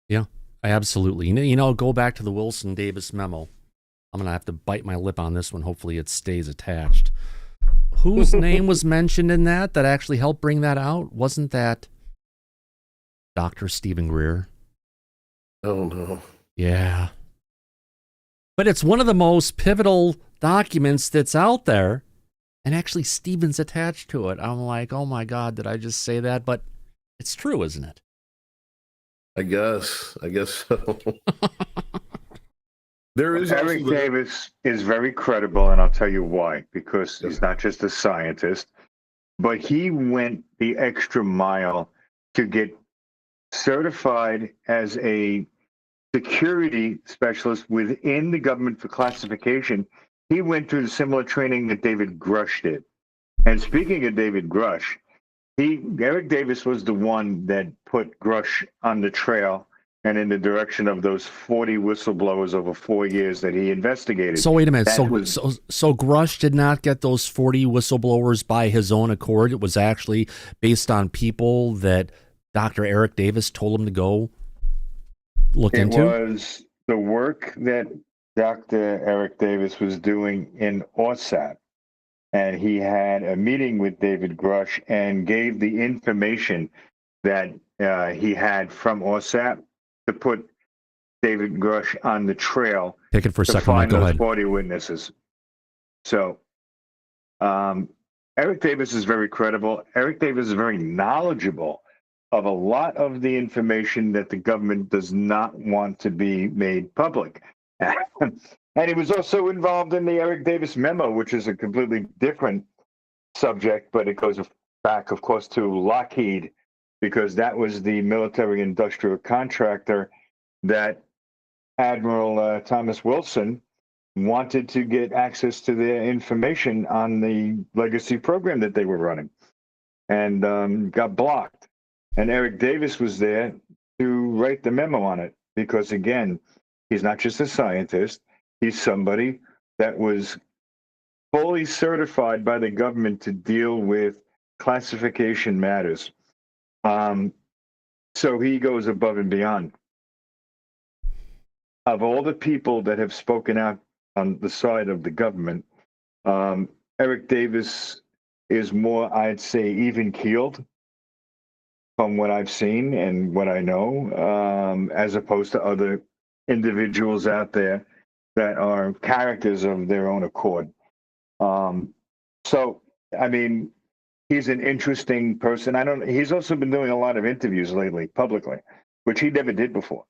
Yeah, absolutely. Go back to the Wilson Davis memo. I'm gonna have to bite my lip on this one. Hopefully it stays attached. Whose name was mentioned in that actually helped bring that out? Wasn't that Dr. Stephen Greer? Oh no. Yeah. But it's one of the most pivotal documents that's out there. And actually, Steven's attached to it. I'm like, oh my God, did I just say that? But it's true, isn't it? I guess so. There is Eric Davis is very credible, and I'll tell you why. Because he's not just a scientist, but he went the extra mile to get certified as a security specialist within the government for classification. He went through the similar training that David Grush did. And speaking of David Grush, Eric Davis was the one that put Grush on the trail and in the direction of those 40 whistleblowers over 4 years that he investigated. So wait a minute. So Grush did not get those 40 whistleblowers by his own accord. It was actually based on people that Dr. Eric Davis told him to go look into? It was the work that Dr. Eric Davis was doing in OSAP. And he had a meeting with David Grush and gave the information that he had from OSAP to put David Grush on the trail. Take it for a second. Find Go those ahead. 40 witnesses. So Eric Davis is very credible. Eric Davis is very knowledgeable of a lot of the information that the government does not want to be made public. And he was also involved in the Eric Davis memo, which is a completely different subject, but it goes back, of course, to Lockheed, because that was the military industrial contractor that Admiral Thomas Wilson wanted to get access to their information on the legacy program that they were running, and got blocked. And Eric Davis was there to write the memo on it, because, again, he's not just a scientist. He's somebody that was fully certified by the government to deal with classification matters. So he goes above and beyond. Of all the people that have spoken out on the side of the government, Eric Davis is more, I'd say, even-keeled from what I've seen and what I know, as opposed to other individuals out there that are characters of their own accord. So, I mean, he's an interesting person. He's also been doing a lot of interviews lately, publicly, which he never did before.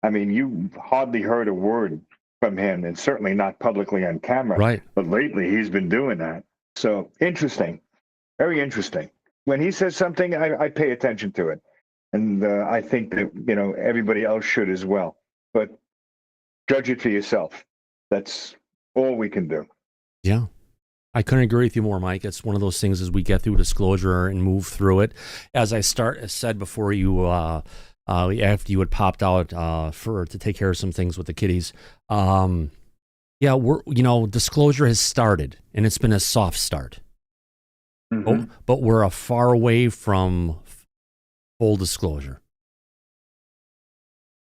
I mean, you hardly heard a word from him, and certainly not publicly on camera. Right. But lately, he's been doing that. So, interesting. Very interesting. When he says something, I pay attention to it. And I think that, everybody else should as well. But judge it for yourself. That's all we can do. Yeah. I couldn't agree with you more, Mike. It's one of those things as we get through disclosure and move through it. As I said before you, after you had popped out to take care of some things with the kiddies, disclosure has started, and it's been a soft start. Mm-hmm. But we're far away from full disclosure.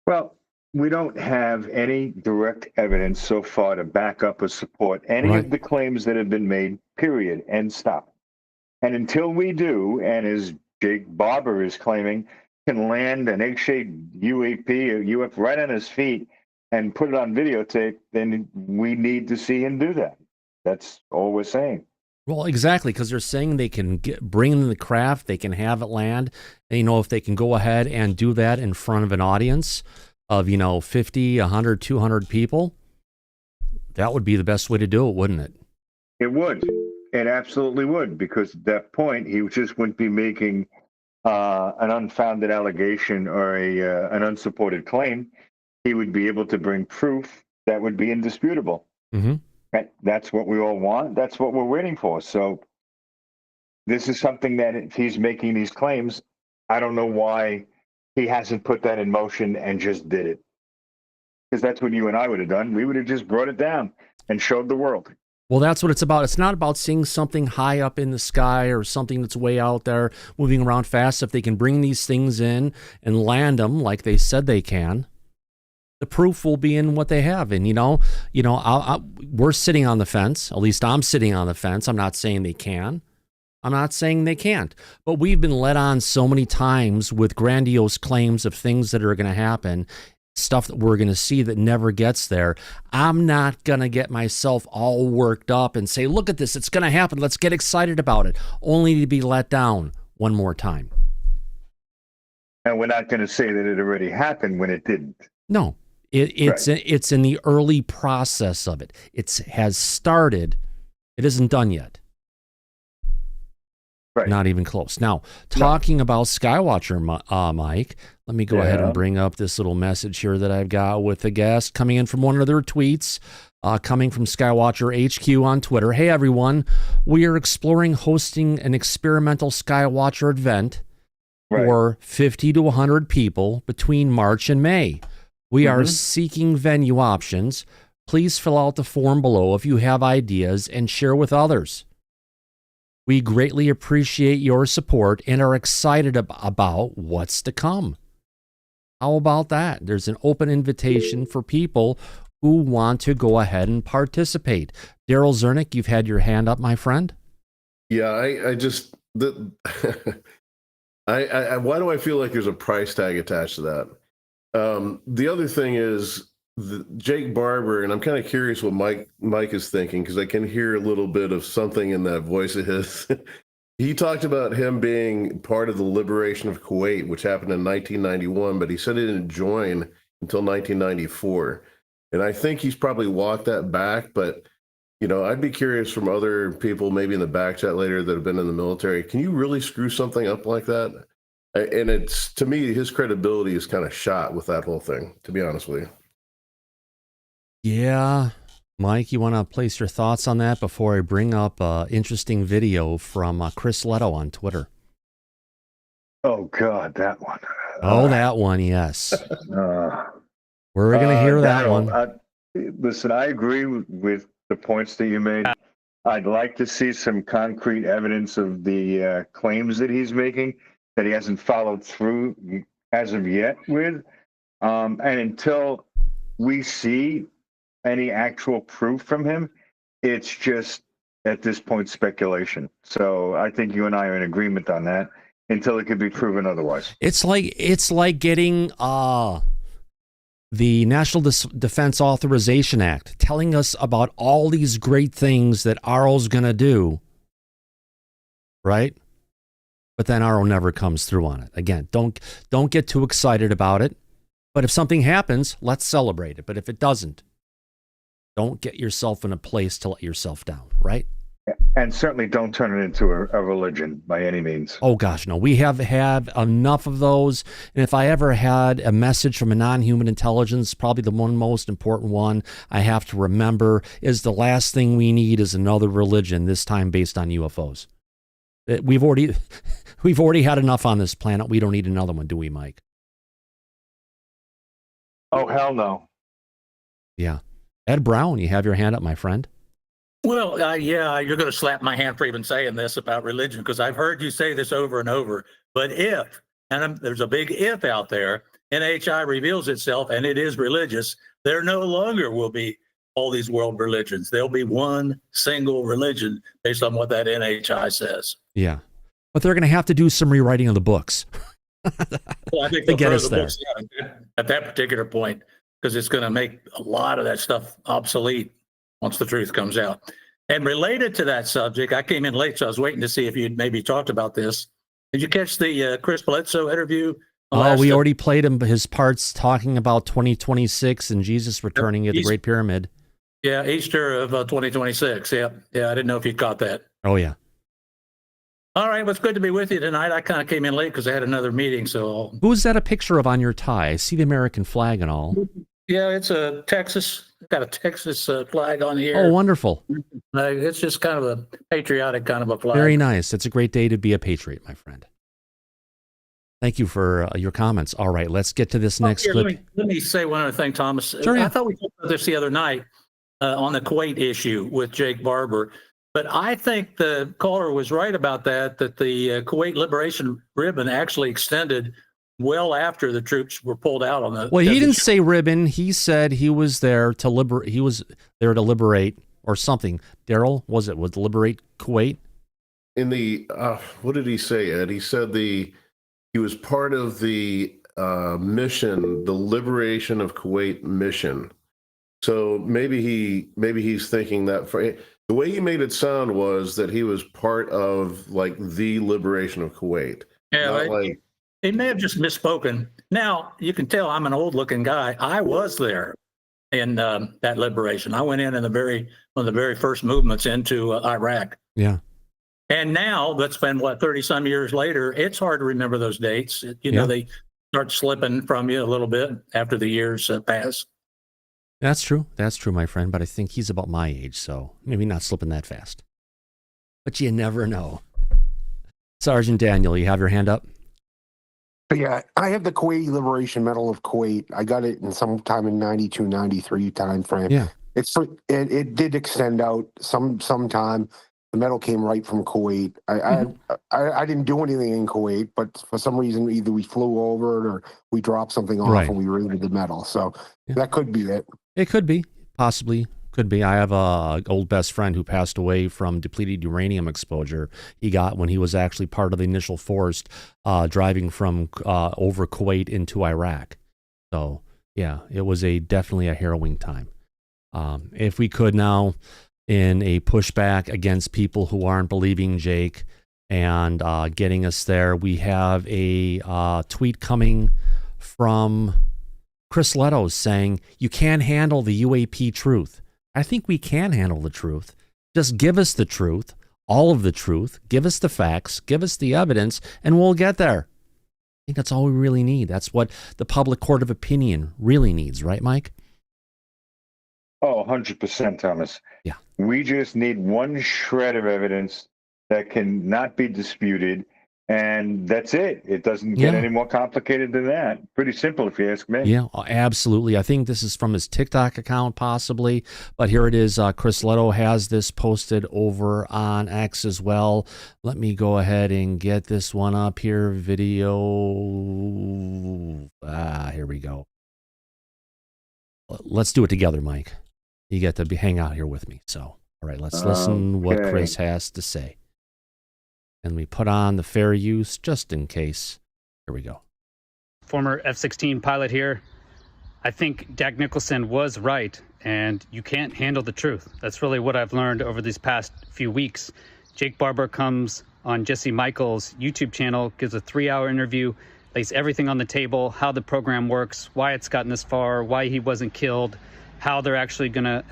Well, we don't have any direct evidence so far to back up or support any of the claims that have been made, period, and stop. And until we do, and as Jake Barber is claiming, can land an egg-shaped UAP or UFO right on his feet and put it on videotape, then we need to see him do that. That's all we're saying. Well, exactly, because they're saying they can bring in the craft, they can have it land, and, if they can go ahead and do that in front of an audience of, 50, 100, 200 people, that would be the best way to do it, wouldn't it? It would. It absolutely would, because at that point, he just wouldn't be making an unfounded allegation or an unsupported claim. He would be able to bring proof that would be indisputable. Mm-hmm. That's what we all want. That's what we're waiting for. So this is something that if he's making these claims, I don't know why he hasn't put that in motion and just did it. Because that's what you and I would have done. We would have just brought it down and showed the world. Well, that's what it's about. It's not about seeing something high up in the sky or something that's way out there moving around fast. If they can bring these things in and land them like they said they can, the proof will be in what they have. And, we're sitting on the fence. At least I'm sitting on the fence. I'm not saying they can. I'm not saying they can't. But we've been led on so many times with grandiose claims of things that are going to happen. stuff that we're going to see that never gets there. I'm not going to get myself all worked up and say, look at this, it's going to happen. Let's get excited about it, only to be let down one more time. And we're not going to say that it already happened when it didn't. No, it's Right. it's in the early process of it. It has started. It isn't done yet. Right. Not even close. Now, talking about Skywatcher, Mike, let me go ahead and bring up this little message here that I've got with a guest coming in from one of their tweets, coming from Skywatcher HQ on Twitter. Hey, everyone. We are exploring hosting an experimental Skywatcher event for 50 to 100 people between March and May. We are seeking venue options. Please fill out the form below if you have ideas and share with others. We greatly appreciate your support and are excited about what's to come. How about that? There's an open invitation for people who want to go ahead and participate. Daryl Zernick, you've had your hand up, my friend. Yeah, I just why do I feel like there's a price tag attached to that? The other thing is Jake Barber, and I'm kind of curious what Mike is thinking, because I can hear a little bit of something in that voice of his. He talked about him being part of the liberation of Kuwait, which happened in 1991, but he said he didn't join until 1994. And I think he's probably walked that back, but I'd be curious from other people, maybe in the back chat later, that have been in the military. Can you really screw something up like that? And it's, to me, his credibility is kind of shot with that whole thing, to be honest with you. Yeah. Mike, you want to place your thoughts on that before I bring up an interesting video from Chris Leto on Twitter? Oh, God, that one. Oh, that one, yes. We're going to hear that one. Listen, I agree with the points that you made. I'd like to see some concrete evidence of the claims that he's making that he hasn't followed through as of yet with. And until we see any actual proof from him, it's just at this point speculation. So I think you and I are in agreement on that until it can be proven otherwise. It's like getting the National Defense Authorization Act telling us about all these great things that RO's going to do, right? But then RO never comes through on it. Again, don't get too excited about it. But if something happens, let's celebrate it. But if it doesn't, don't get yourself in a place to let yourself down, right? And certainly don't turn it into a religion by any means. Oh, gosh, no. We have had enough of those. And if I ever had a message from a non-human intelligence, probably the one most important one I have to remember is the last thing we need is another religion, this time based on UFOs. We've already had enough on this planet. We don't need another one, do we, Mike? Oh, hell no. Yeah. Ed Brown, you have your hand up, my friend. Well, yeah, you're going to slap my hand for even saying this about religion, because I've heard you say this over and over. But if, and there's a big if out there, NHI reveals itself and it is religious, there no longer will be all these world religions. There'll be one single religion based on what that NHI says. Yeah. But they're going to have to do some rewriting of the books. Well, I think to they'll get throw us the there. books out at that particular point, because it's going to make a lot of that stuff obsolete once the truth comes out. And related to that subject, I came in late, so I was waiting to see if you'd maybe talked about this. Did you catch the Chris Bledsoe interview? Oh, we already played his parts talking about 2026 and Jesus returning at the Great Pyramid. Yeah, Easter of 2026. Yeah, I didn't know if you caught that. Oh, yeah. All right, well, it's good to be with you tonight. I kind of came in late because I had another meeting, so... Who's that a picture of on your tie? I see the American flag and all. Yeah, it's a Texas. Got a Texas flag on here. Oh, wonderful. It's just kind of a patriotic kind of a flag. Very nice. It's a great day to be a patriot, my friend. Thank you for your comments. All right, let's get to this next clip. Let me say one other thing, Thomas. Sure, yeah. I thought we talked about this the other night on the Kuwait issue with Jake Barber. But I think the caller was right about that the Kuwait Liberation Ribbon actually extended well after the troops were pulled out on the... Well, he didn't say ribbon. He said he was there to liberate. He was there to liberate or something. Daryl, was liberate Kuwait? In the, what did he say, Ed? He said he was part of the mission, the liberation of Kuwait mission. So maybe he's thinking that the way he made it sound was that he was part of like the liberation of Kuwait. Yeah, he may have just misspoken. Now you can tell I'm an old-looking guy. I was there in that liberation. I went in one of the very first movements into Iraq. Yeah. And now that's been 30 some years later. It's hard to remember those dates. You know, they start slipping from you a little bit after the years pass. That's true. That's true, my friend. But I think he's about my age, so maybe not slipping that fast. But you never know. Sergeant Daniel, you have your hand up? Yeah, I have the Kuwaiti Liberation Medal of Kuwait. I got it in sometime in 92, 93 time frame. Yeah. It did extend out sometime. The medal came right from Kuwait. I didn't do anything in Kuwait, but for some reason, either we flew over it or we dropped something off and we raided the medal. So that could be it. It could be, possibly. Could be. I have a old best friend who passed away from depleted uranium exposure he got when he was actually part of the initial force driving from over Kuwait into Iraq. So, yeah, it was definitely a harrowing time. If we could now, in a pushback against people who aren't believing Jake and getting us there, we have a tweet coming from Chris Leto saying, "You can't handle the UAP truth." I think we can handle the truth. Just give us the truth, all of the truth, give us the facts, give us the evidence, and we'll get there. I think that's all we really need. That's what the public court of opinion really needs, right, Mike? Oh, 100%, Thomas. Yeah. We just need one shred of evidence that can not be disputed, and that's it. It doesn't get any more complicated than that. Pretty simple, if you ask me. Yeah, absolutely. I think this is from his TikTok account, possibly, but here it is. Chris Leto has this posted over on X as well. Let me go ahead and get this one up here. Video. Here we go. Let's do it together, Mike. You get to hang out here with me. So, all right, let's listen what Chris has to say. And we put on the fair use just in case. Here we go. Former F-16 pilot here. I think Jack Nicholson was right, and you can't handle the truth. That's really what I've learned over these past few weeks. Jake Barber comes on Jesse Michaels' YouTube channel, gives a 3-hour interview, lays everything on the table, how the program works, why it's gotten this far, why he wasn't killed, how they're actually going to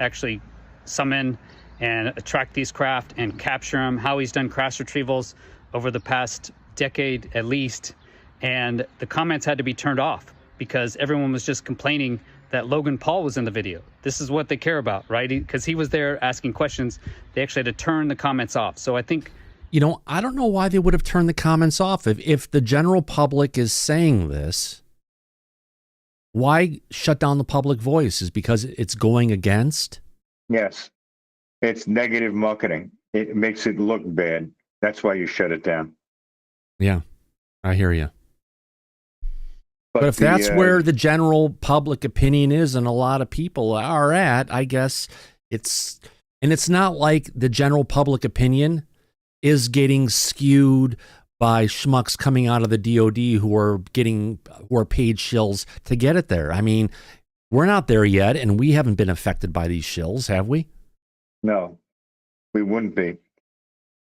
summon and attract these craft and capture them, how he's done crash retrievals over the past decade at least. And the comments had to be turned off because everyone was just complaining that Logan Paul was in the video. This is what they care about, right? Because he was there asking questions. They actually had to turn the comments off. So I think... You know, I don't know why they would have turned the comments off. If the general public is saying this, why shut down the public voice? Is because it's going against? Yes. It's negative marketing. It makes it look bad. That's why you shut it down. Yeah, I hear you. But if that's where the general public opinion is and a lot of people are at, I guess it's not like the general public opinion is getting skewed by schmucks coming out of the DOD who are paid shills to get it there. I mean, we're not there yet, and we haven't been affected by these shills, have we? No, we wouldn't be,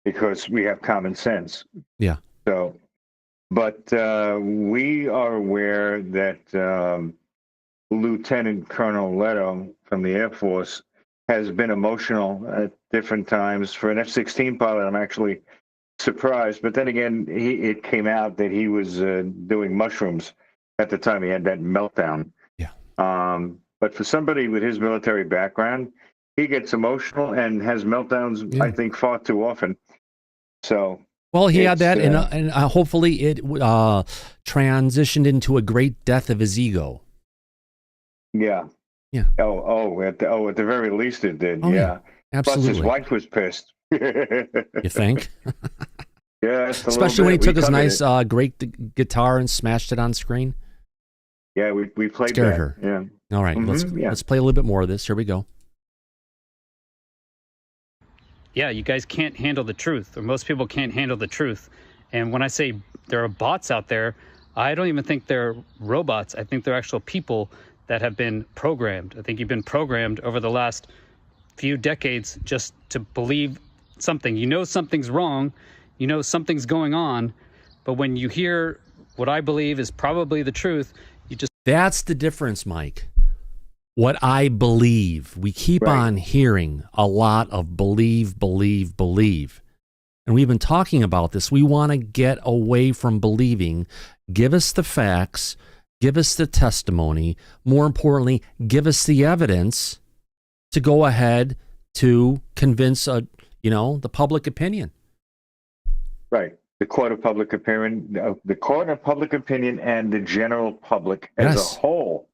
because we have common sense. Yeah. So, but we are aware that Lieutenant Colonel Leto from the Air Force has been emotional at different times. For an F-16 pilot, I'm actually surprised. But then again, it came out that he was doing mushrooms at the time he had that meltdown. Yeah. But for somebody with his military background, he gets emotional and has meltdowns, I think, far too often. So, well, he had that, and hopefully it transitioned into a great death of his ego. Yeah. Yeah. At the very least, it did. Oh, yeah. Absolutely. Plus, his wife was pissed. You think? Yeah, especially when he took his nice, great guitar and smashed it on screen. Yeah, we played Scared that. her. Yeah. All right, let's play a little bit more of this. Here we go. Yeah, you guys can't handle the truth, or most people can't handle the truth. And when I say there are bots out there, I don't even think they're robots. I think they're actual people that have been programmed. I think you've been programmed over the last few decades just to believe something. You know something's wrong, you know something's going on, but when you hear what I believe is probably the truth, you just... That's the difference, Mike. What I believe. We keep on hearing a lot of believe. And we've been talking about this. We want to get away from believing. Give us the facts. Give us the testimony. More importantly, give us the evidence to go ahead to convince the public opinion. Right. The court of public opinion, and the general public as a whole.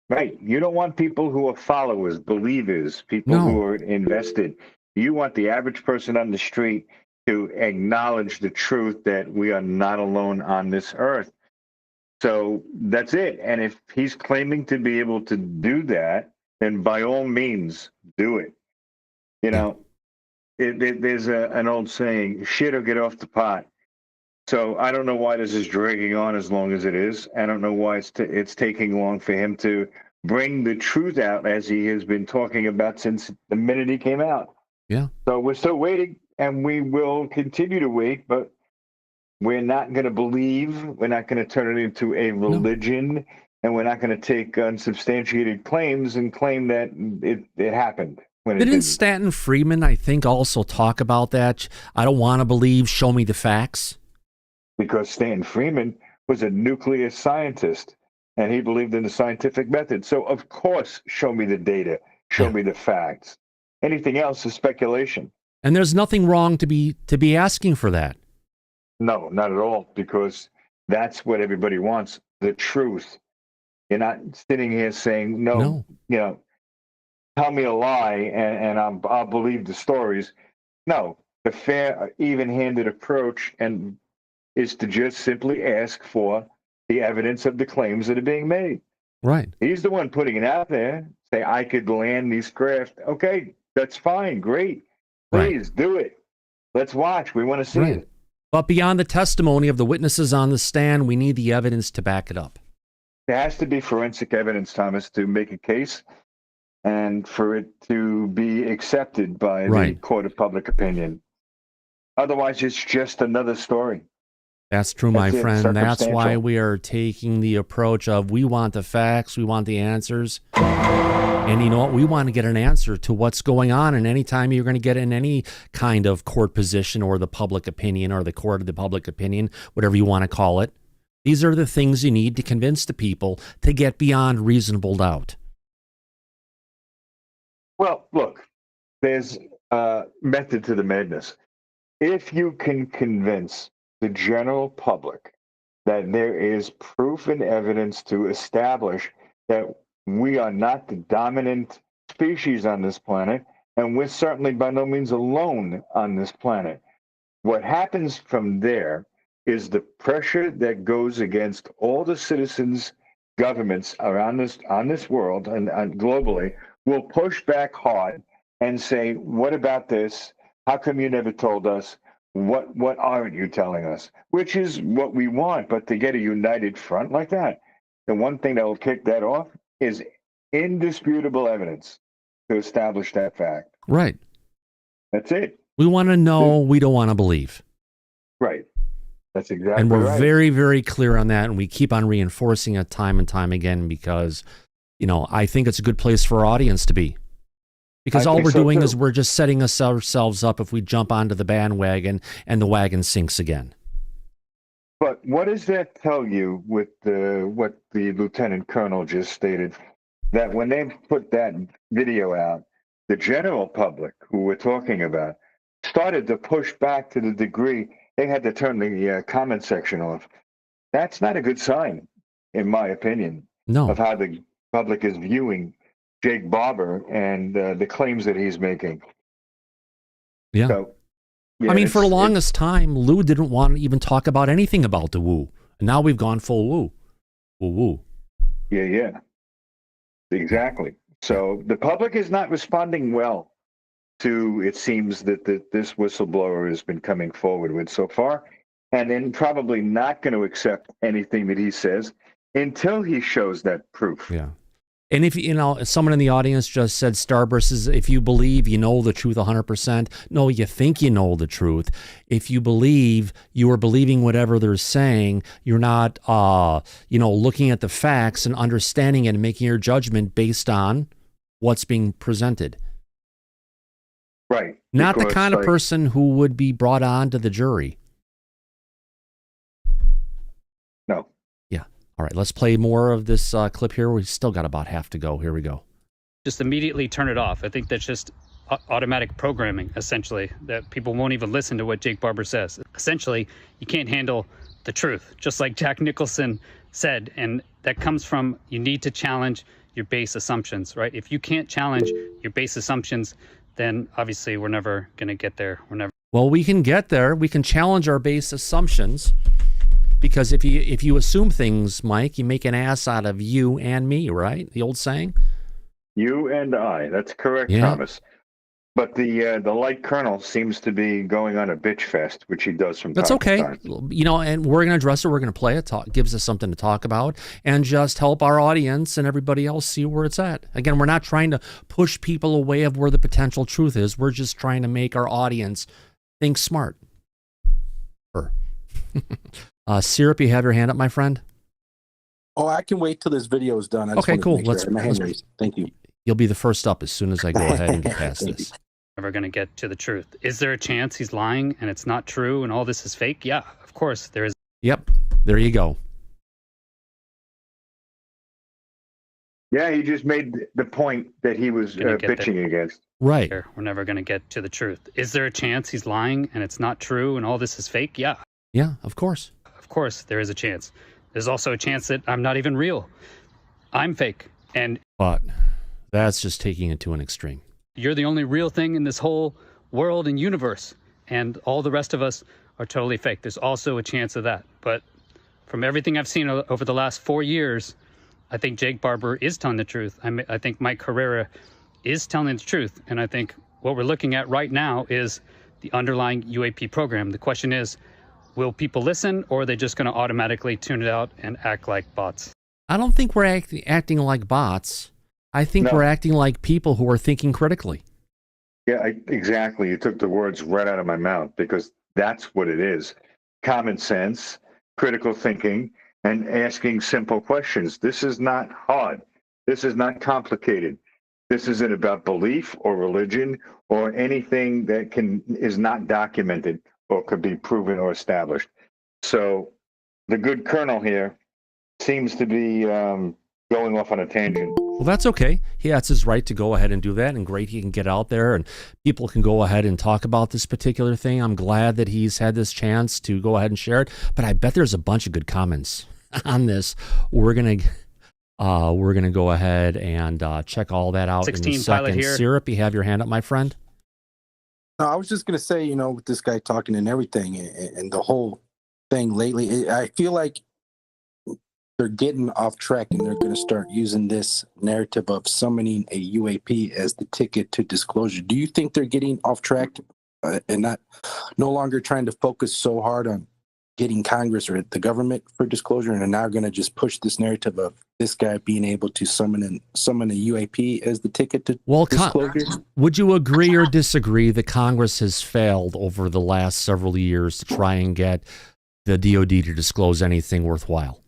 Right. You don't want people who are followers, believers, people who are invested. You want the average person on the street to acknowledge the truth that we are not alone on this earth. So that's it. And if he's claiming to be able to do that, then by all means, do it. You know, there's an old saying, shit or get off the pot. So I don't know why this is dragging on as long as it is. I don't know why it's taking long for him to bring the truth out as he has been talking about since the minute he came out. Yeah. So we're still waiting, and we will continue to wait, but we're not going to believe. We're not going to turn it into a religion, and we're not going to take unsubstantiated claims and claim that it happened. Didn't Stanton Friedman, I think, also talk about that? I don't want to believe, show me the facts. Because Stanton Friedman was a nuclear scientist, and he believed in the scientific method. So, of course, show me the data, show me the facts. Anything else is speculation. And there's nothing wrong to be asking for that. No, not at all, because that's what everybody wants, the truth. You're not sitting here saying, no. You know, tell me a lie and I'll believe the stories. No, the fair, even-handed approach is to just simply ask for the evidence of the claims that are being made. Right. He's the one putting it out there. Say, I could land these craft. Okay, that's fine. Great. Please do it. Let's watch. We want to see it. But beyond the testimony of the witnesses on the stand, we need the evidence to back it up. There has to be forensic evidence, Thomas, to make a case and for it to be accepted by the court of public opinion. Otherwise, it's just another story. That's true, my friend. That's why we are taking the approach of we want the facts, we want the answers. And you know what? We want to get an answer to what's going on. And anytime you're going to get in any kind of court position or the public opinion or the court of the public opinion, whatever you want to call it, these are the things you need to convince the people to get beyond reasonable doubt. Well, look, there's a method to the madness. If you can convince the general public that there is proof and evidence to establish that we are not the dominant species on this planet, and we're certainly by no means alone on this planet. What happens from there is the pressure that goes against all the citizens, governments around on this world and globally will push back hard and say, what about this? How come you never told us? What aren't you telling us? Which is what we want, but to get a united front like that, the one thing that will kick that off is indisputable evidence to establish that fact. Right. That's it. We want to know, we don't want to believe. Right. That's exactly right. And we're very, very clear on that, and we keep on reinforcing it time and time again because, you know, I think it's a good place for our audience to be. Because all we're doing is we're just setting ourselves up if we jump onto the bandwagon and the wagon sinks again. But what does that tell you with what the lieutenant colonel just stated? That when they put that video out, the general public who we're talking about started to push back to the degree they had to turn the comment section off. That's not a good sign, in my opinion, of how the public is viewing Jake Barber and the claims that he's making. Yeah. So, I mean, for the longest time, Lou didn't want to even talk about anything about the woo. And now we've gone full woo. Woo. Yeah. Exactly. So the public is not responding well to, it seems, that this whistleblower has been coming forward with so far. and then probably not going to accept anything that he says until he shows that proof. Yeah. And if, you know, someone in the audience just said, Starburst is, if you believe you know the truth 100%, no, you think you know the truth. If you believe, you are believing whatever they're saying, you're not, you know, looking at the facts and understanding it and making your judgment based on what's being presented. Right. Not the Because, kind of like, person who would be brought on to the jury. No. Yeah. All right, let's play more of this clip here. We've still got about half to go. Here we go. Just immediately turn it off. I think that's just automatic programming, essentially, that people won't even listen to what Jake Barber says. Essentially, you can't handle the truth, just like Jack Nicholson said, and that comes from you need to challenge your base assumptions, right? If you can't challenge your base assumptions, then obviously we're never going to get there. We're never. Well, we can get there. We can challenge our base assumptions, because if you assume things, Mike, you make an ass out of you and me, right? The old saying. You and I. That's correct, Yeah. Thomas. But the light colonel seems to be going on a bitch fest, which he does from That's time okay. to time. You know, and we're going to address it. We're going to play it. Gives us something to talk about, and just help our audience and everybody else see where it's at. Again, we're not trying to push people away of where the potential truth is. We're just trying to make our audience think smart. Syrup, you have your hand up, my friend? Oh, I can wait till this video is done. I just Okay, wanted to cool. make sure. My hand raised. Thank you. You'll be the first up as soon as I go ahead and get past this. Never going to get to the truth. Is there a chance he's lying and it's not true and all this is fake? Yeah, of course there is. Yep, there you go. Yeah, he just made the point that he was Gonna get bitching there. against. Right. We're never going to get to the truth. Is there a chance he's lying and it's not true and all this is fake? Yeah. Yeah, of course. Of course there is a chance. There's also a chance that I'm not even real. I'm fake. And But that's just taking it to an extreme. you're the only real thing in this whole world and universe. And all the rest of us are totally fake. There's also a chance of that. But from everything I've seen over the last 4 years, I think Jake Barber is telling the truth. I think Mike Carrera is telling the truth. And I think what we're looking at right now is the underlying UAP program. The question is, will people listen, or are they just going to automatically tune it out and act like bots? I don't think we're acting like bots. I think we're acting like people who are thinking critically. Yeah, exactly. You took the words right out of my mouth, because that's what it is. Common sense, critical thinking, and asking simple questions. This is not hard. This is not complicated. This isn't about belief or religion or anything that is not documented or could be proven or established. So the good colonel here seems to be going off on a tangent. Well, that's okay. That's his right to go ahead and do that, and great, he can get out there and people can go ahead and talk about this particular thing. I'm glad that he's had this chance to go ahead and share it, but I bet there's a bunch of good comments on this. We're gonna go ahead and check all that out in a 16 pilot second. here. Syrup, you have your hand up, my friend? No, I was just going to say, you know, with this guy talking and everything and the whole thing lately, I feel like they're getting off track, and they're going to start using this narrative of summoning a UAP as the ticket to disclosure. Do you think they're getting off track and no longer trying to focus so hard on getting Congress or the government for disclosure, and are now going to just push this narrative of this guy being able to summon a UAP as the ticket to disclosure? Would you agree or disagree that Congress has failed over the last several years to try and get the DOD to disclose anything worthwhile?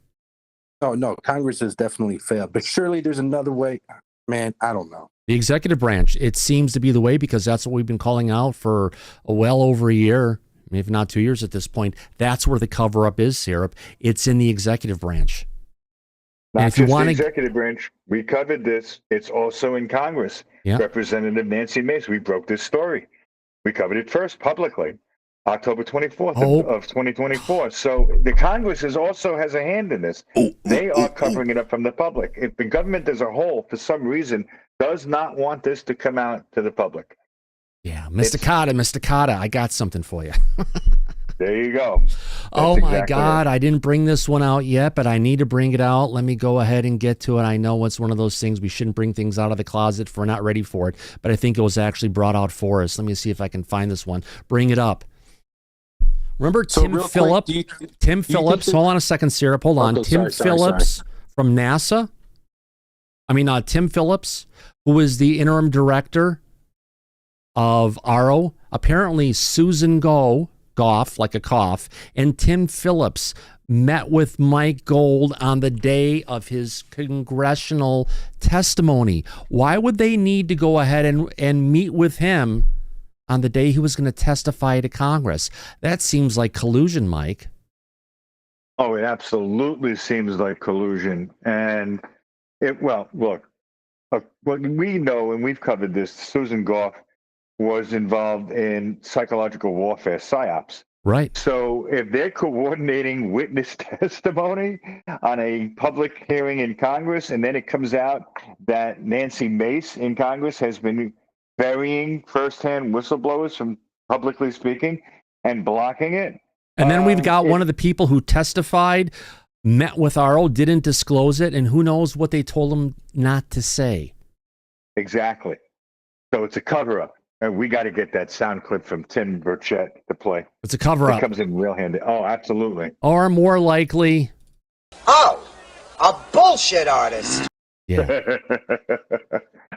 No, Congress has definitely failed, but surely there's another way. Man, I don't know. The executive branch, it seems to be the way, because that's what we've been calling out for well over a year, if not 2 years at this point. That's where the cover-up is, Syrup. It's in the executive branch. Not if you just want the executive branch. We covered this. It's also in Congress. Yeah. Representative Nancy Mace, we broke this story. We covered it first publicly, October 24th of 2024. So the Congress also has a hand in this. They are covering it up from the public. If the government as a whole, for some reason, does not want this to come out to the public. Yeah, Mr. Carter, I got something for you. There you go. Oh my God, I didn't bring this one out yet, but I need to bring it out. Let me go ahead and get to it. I know it's one of those things we shouldn't bring things out of the closet if we're not ready for it, but I think it was actually brought out for us. Let me see if I can find this one. Bring it up. Remember So Tim real quick, Phillips? do you Tim think Phillips. that- Hold on a second, Sarah. Hold on. Okay, Tim sorry. Phillips from NASA. Tim Phillips, who was the interim director of ARO. Apparently, Susan Goff, like a cough, and Tim Phillips met with Mike Gold on the day of his congressional testimony. Why would they need to go ahead and meet with him on the day he was going to testify to Congress? That seems like collusion, Mike. Oh, it absolutely seems like collusion. And look, what we know, and we've covered this, Susan Goff was involved in psychological warfare, psyops. Right. So if they're coordinating witness testimony on a public hearing in Congress, and then it comes out that Nancy Mace in Congress has been burying firsthand whistleblowers from publicly speaking and blocking it. And then we've got one of the people who testified, met with RO, didn't disclose it, and who knows what they told him not to say. Exactly. So it's a cover-up. And we got to get that sound clip from Tim Burchett to play. It's a cover-up. It comes in real handy. Oh, absolutely. Or more likely... Oh, a bullshit artist. Yeah.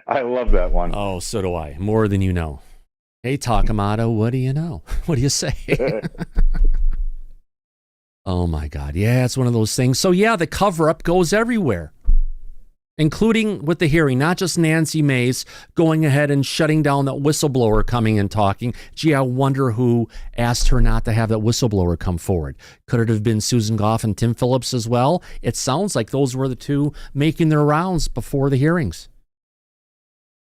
I love that one. Oh, so do I. More than you know. Hey, Takamata, what do you know? What do you say? Oh, my God. Yeah, it's one of those things. So, yeah, the cover-up goes everywhere, including with the hearing, not just Nancy Mace going ahead and shutting down that whistleblower coming and talking. Gee, I wonder who asked her not to have that whistleblower come forward. Could it have been Susan Goff and Tim Phillips as well? It sounds like those were the two making their rounds before the hearings.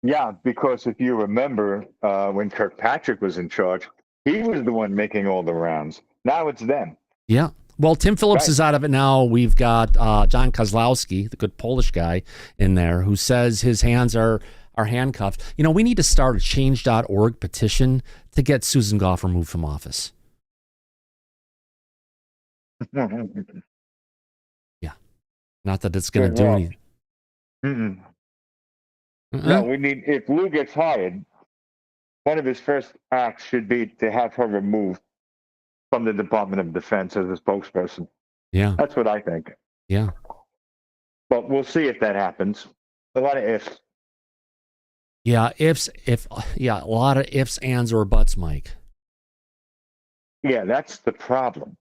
Yeah, because if you remember when Kirkpatrick was in charge, he was the one making all the rounds. Now it's them. Yeah. Well, Tim Phillips is out of it now. We've got John Kozlowski, the good Polish guy, in there who says his hands are handcuffed. You know, we need to start a change.org petition to get Susan Goff removed from office. Yeah. Not that it's going to do anything. Mm-mm. No, we need, if Lou gets hired, one of his first acts should be to have her removed from the Department of Defense as a spokesperson. Yeah. That's what I think. Yeah. But we'll see if that happens. A lot of ifs. Yeah, a lot of ifs, ands, or buts, Mike. Yeah, that's the problem.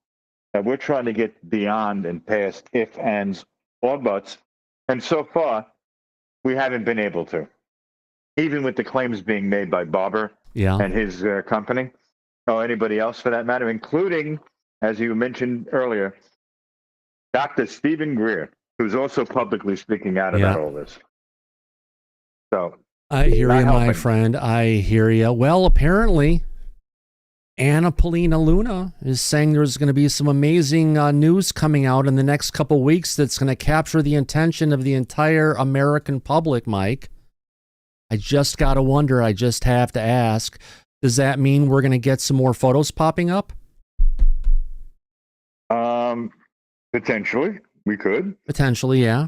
That we're trying to get beyond and past if, ands, or buts. And so far, we haven't been able to. Even with the claims being made by Barber and his company, or anybody else for that matter, including, as you mentioned earlier, Dr. Stephen Greer, who's also publicly speaking out about all this. So I hear you, my friend. I hear you. Well, apparently, Anna Paulina Luna is saying there's going to be some amazing news coming out in the next couple weeks that's going to capture the attention of the entire American public, Mike. I just got to wonder, I just have to ask, does that mean we're going to get some more photos popping up? Potentially, we could. Potentially, yeah.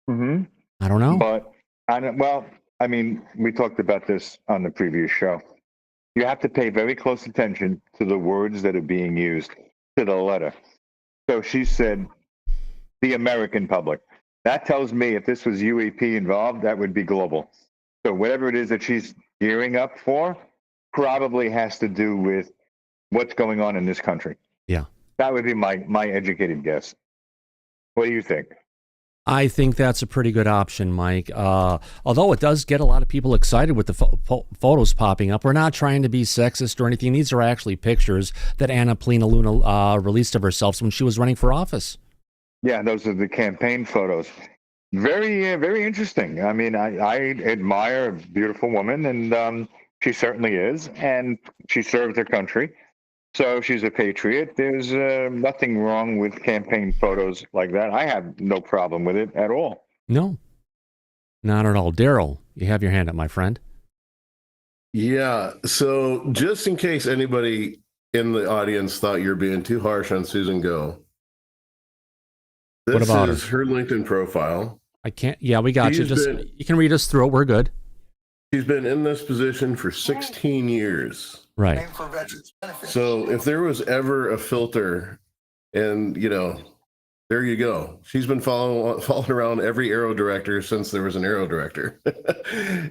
Mm-hmm. I don't know. But, I mean, we talked about this on the previous show. You have to pay very close attention to the words that are being used, to the letter. So she said, the American public. That tells me if this was UAP involved, that would be global. So whatever it is that she's gearing up for probably has to do with what's going on in this country. Yeah. That would be my educated guess. What do you think? I think that's a pretty good option, Mike. Although it does get a lot of people excited with the photos popping up. We're not trying to be sexist or anything. These are actually pictures that Anna Paulina Luna released of herself when she was running for office. Yeah, those are the campaign photos. Very, very interesting. I mean, I admire a beautiful woman, and she certainly is. And she served her country. So she's a patriot. There's nothing wrong with campaign photos like that. I have no problem with it at all. No, not at all. Daryl, you have your hand up, my friend. Yeah. So just in case anybody in the audience thought you're being too harsh on Susan Go, this What about is her LinkedIn profile. I can't. Yeah, we got you. Just you can read us through it. We're good. She's been in this position for 16 years. Right. So if there was ever a filter, and there you go. She's been following around every aero director since there was an aero director,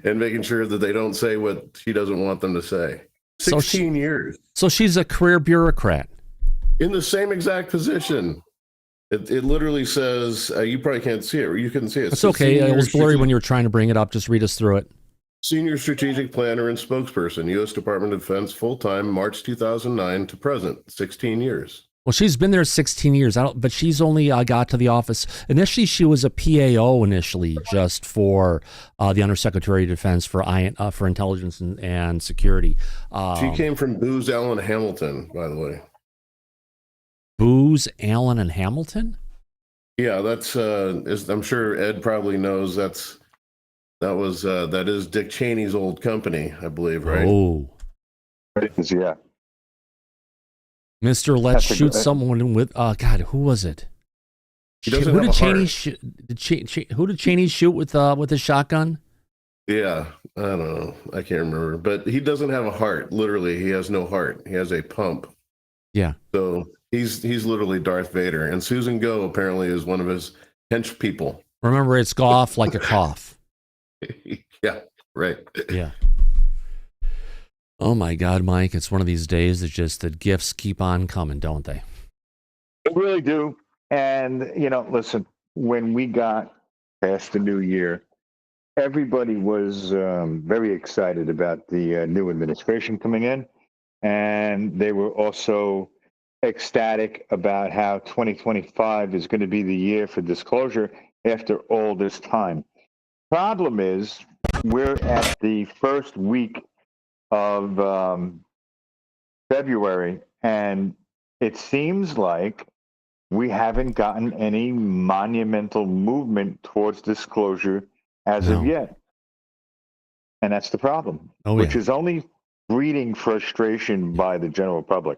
and making sure that they don't say what she doesn't want them to say. 16 years. So she's a career bureaucrat. In the same exact position. It literally says, you probably can't see it, or you couldn't see it. It's okay. It was blurry when you were trying to bring it up. Just read us through it. Senior Strategic Planner and Spokesperson, U.S. Department of Defense, full-time, March 2009 to present, 16 years. Well, she's been there 16 years, but she's only got to the office. Initially, she was a PAO just for the Undersecretary of Defense for Intelligence and Security. She came from Booz Allen Hamilton, by the way. Booz Allen and Hamilton? Yeah, that's. I'm sure Ed probably knows that is Dick Cheney's old company, I believe, right? Oh, yeah. Mr. Let's shoot someone with. God, who was it? Who did Cheney shoot with his shotgun? Yeah, I don't know. I can't remember, but he doesn't have a heart. Literally, he has no heart. He has a pump. Yeah. So he's literally Darth Vader, and Susan Go apparently is one of his hench people. Remember, it's off like a cough. Yeah, right. Yeah. Oh my God, Mike! It's one of these days that just the gifts keep on coming, don't they? They really do. And listen, when we got past the new year, everybody was very excited about the new administration coming in. And they were also ecstatic about how 2025 is going to be the year for disclosure after all this time. Problem is, we're at the first week of February, and it seems like we haven't gotten any monumental movement towards disclosure as of yet. And that's the problem, which is only breeding frustration by the general public.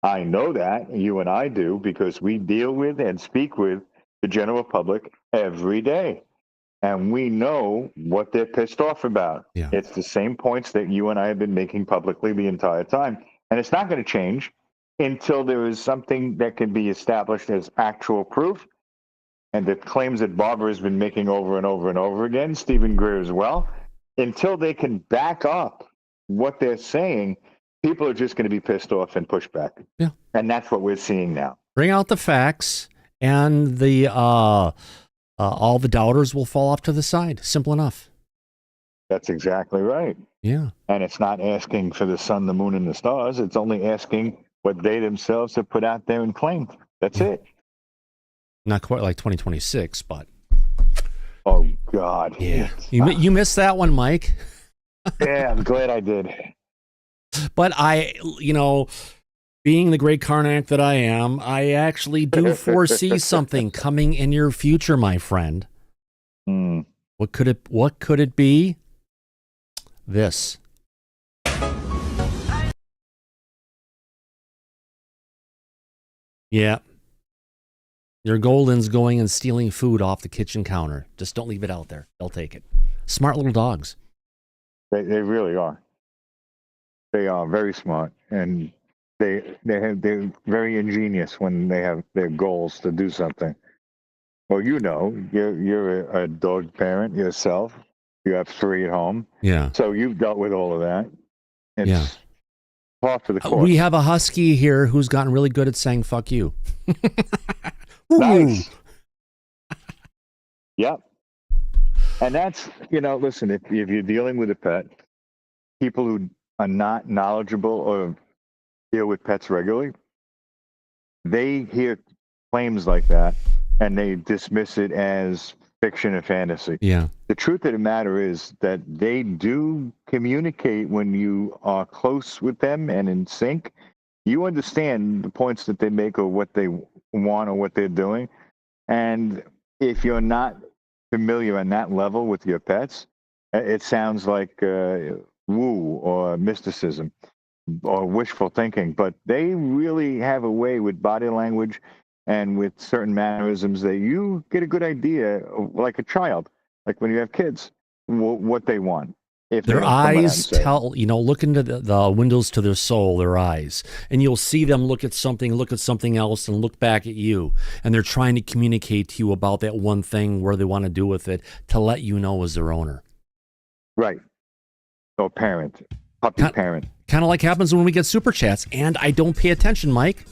I know that, you and I do, because we deal with and speak with the general public every day. And we know what they're pissed off about. Yeah. It's the same points that you and I have been making publicly the entire time. And it's not going to change until there is something that can be established as actual proof. And the claims that Barbara has been making over and over and over again, Stephen Greer as well, until they can back up what they're saying, people are just going to be pissed off and push back. Yeah. And that's what we're seeing now. Bring out the facts, and the all the doubters will fall off to the side. Simple enough. That's exactly right. Yeah. And it's not asking for the sun, the moon, and the stars. It's only asking what they themselves have put out there and claimed. That's it. Not quite like 2026, but. Oh, God. Yeah. You missed that one, Mike. Yeah, I'm glad I did. But being the great Karnak that I am, I actually do foresee something coming in your future, my friend. What could it be? This. Yeah. Your Golden's going and stealing food off the kitchen counter. Just don't leave it out there. They'll take it. Smart little dogs. They really are. They are very smart, and they're very ingenious when they have their goals to do something. Well, you're a dog parent yourself. You have 3 at home. Yeah. So you've dealt with all of that. It's par for the course. We have a husky here who's gotten really good at saying "fuck you." Nice. Yep. And that's, listen, if you're dealing with a pet, people who are not knowledgeable or deal with pets regularly, they hear claims like that and they dismiss it as fiction and fantasy. Yeah. The truth of the matter is that they do communicate when you are close with them and in sync. You understand the points that they make or what they want or what they're doing. And if you're not familiar on that level with your pets, it sounds like woo or mysticism or wishful thinking. But they really have a way with body language and with certain mannerisms that you get a good idea, like a child, like when you have kids, what they want. If they Their don't come out and eyes say it. tell, look into the windows to their soul, their eyes, and you'll see them look at something else, and look back at you. And they're trying to communicate to you about that one thing where they want to do with it to let you know as their owner. Right. Or parent, puppy parent. Kind of like happens when we get super chats, and I don't pay attention, Mike.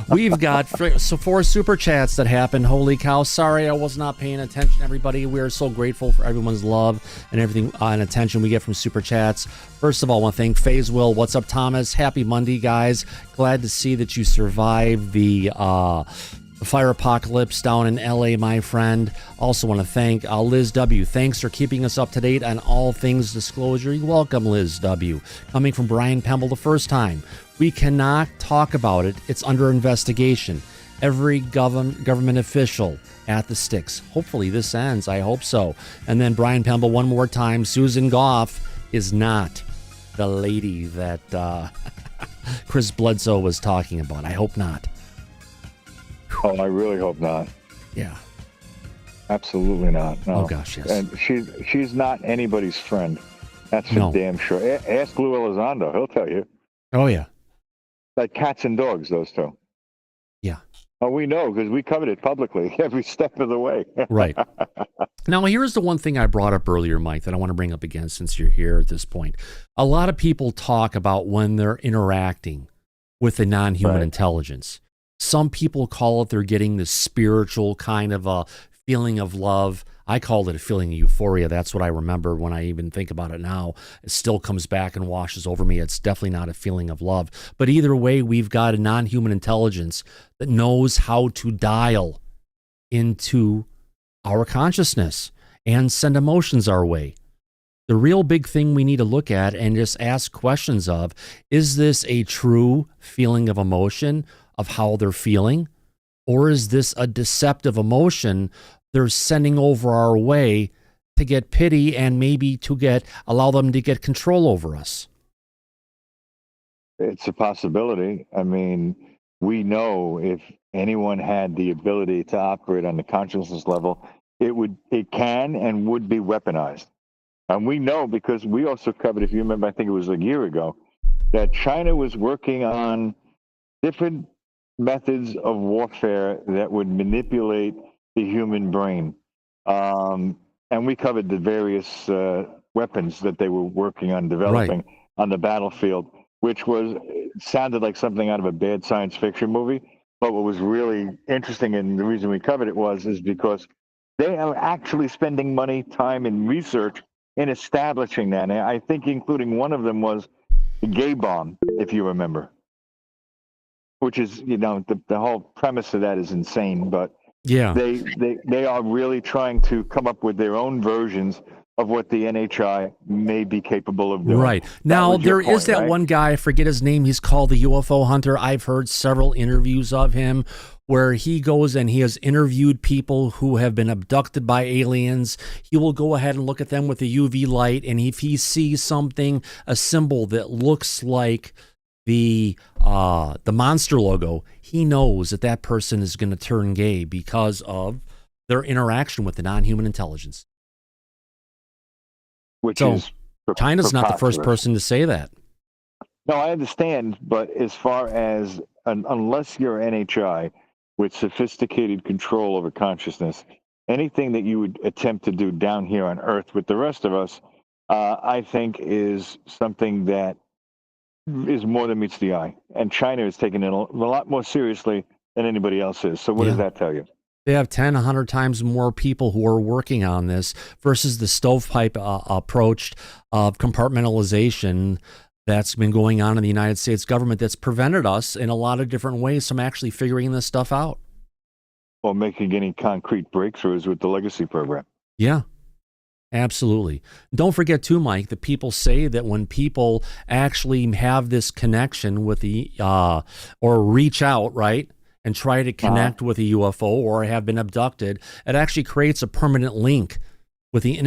We've got 4 super chats that happened. Holy cow. Sorry, I was not paying attention, everybody. We are so grateful for everyone's love and everything and attention we get from super chats. First of all, I want to thank Faze Will. What's up, Thomas? Happy Monday, guys. Glad to see that you survived the fire apocalypse down in LA, my friend. Also want to thank Liz W. Thanks for keeping us up to date on all things disclosure. You're welcome, Liz W. Coming from Brian Pemble the first time. We cannot talk about it. It's under investigation. Every government official at the sticks. Hopefully this ends. I hope so. And then Brian Pemble one more time. Susan Goff is not the lady that Chris Bledsoe was talking about. I hope not. Oh, I really hope not. Yeah. Absolutely not. No. Oh, gosh, yes. And she's not anybody's friend. That's for No. damn sure. Ask Lou Elizondo. He'll tell you. Oh, yeah. Like cats and dogs, those two. Yeah. Oh, we know because we covered it publicly every step of the way. Right. Now, here's the one thing I brought up earlier, Mike, that I want to bring up again since you're here at this point. A lot of people talk about when they're interacting with the non-human intelligence. Some people call it they're getting this spiritual kind of a feeling of love. I called it a feeling of euphoria. That's what I remember when I even think about it now. It still comes back and washes over me. It's definitely not a feeling of love. But either way, we've got a non-human intelligence that knows how to dial into our consciousness and send emotions our way. The real big thing we need to look at and just ask questions of, is this a true feeling of emotion of how they're feeling? Or is this a deceptive emotion they're sending over our way to get pity and maybe to allow them to get control over us? It's a possibility. I mean, we know if anyone had the ability to operate on the consciousness level, it can and would be weaponized. And we know because we also covered, if you remember, I think it was a year ago, that China was working on different methods of warfare that would manipulate the human brain. And we covered the various weapons that they were working on developing on the battlefield, which sounded like something out of a bad science fiction movie. But what was really interesting, and the reason we covered it is because they are actually spending money, time, and research in establishing that. And I think including one of them was the gay bomb, if you remember, which is, the whole premise of that is insane. But yeah, they are really trying to come up with their own versions of what the NHI may be capable of doing. Right. Now, there is that right? one guy, I forget his name, he's called the UFO Hunter. I've heard several interviews of him where he goes and he has interviewed people who have been abducted by aliens. He will go ahead and look at them with a UV light, and if he sees something, a symbol that looks like the monster logo, he knows that person is going to turn gay because of their interaction with the non-human intelligence. Which is China's not the first preposterous. person to say that. No, I understand, but as far as unless you're NHI with sophisticated control over consciousness, anything that you would attempt to do down here on Earth with the rest of us, I think is something that is more than meets the eye. And China is taking it a lot more seriously than anybody else is. So what does that tell you? They have 10, 100 times more people who are working on this versus the stovepipe approach of compartmentalization that's been going on in the United States government that's prevented us in a lot of different ways from actually figuring this stuff out. Or making any concrete breakthroughs with the legacy program. Yeah, absolutely. Don't forget too, Mike, that people say that when people actually have this connection with the, or reach out, right, and try to connect with a UFO or have been abducted, it actually creates a permanent link with the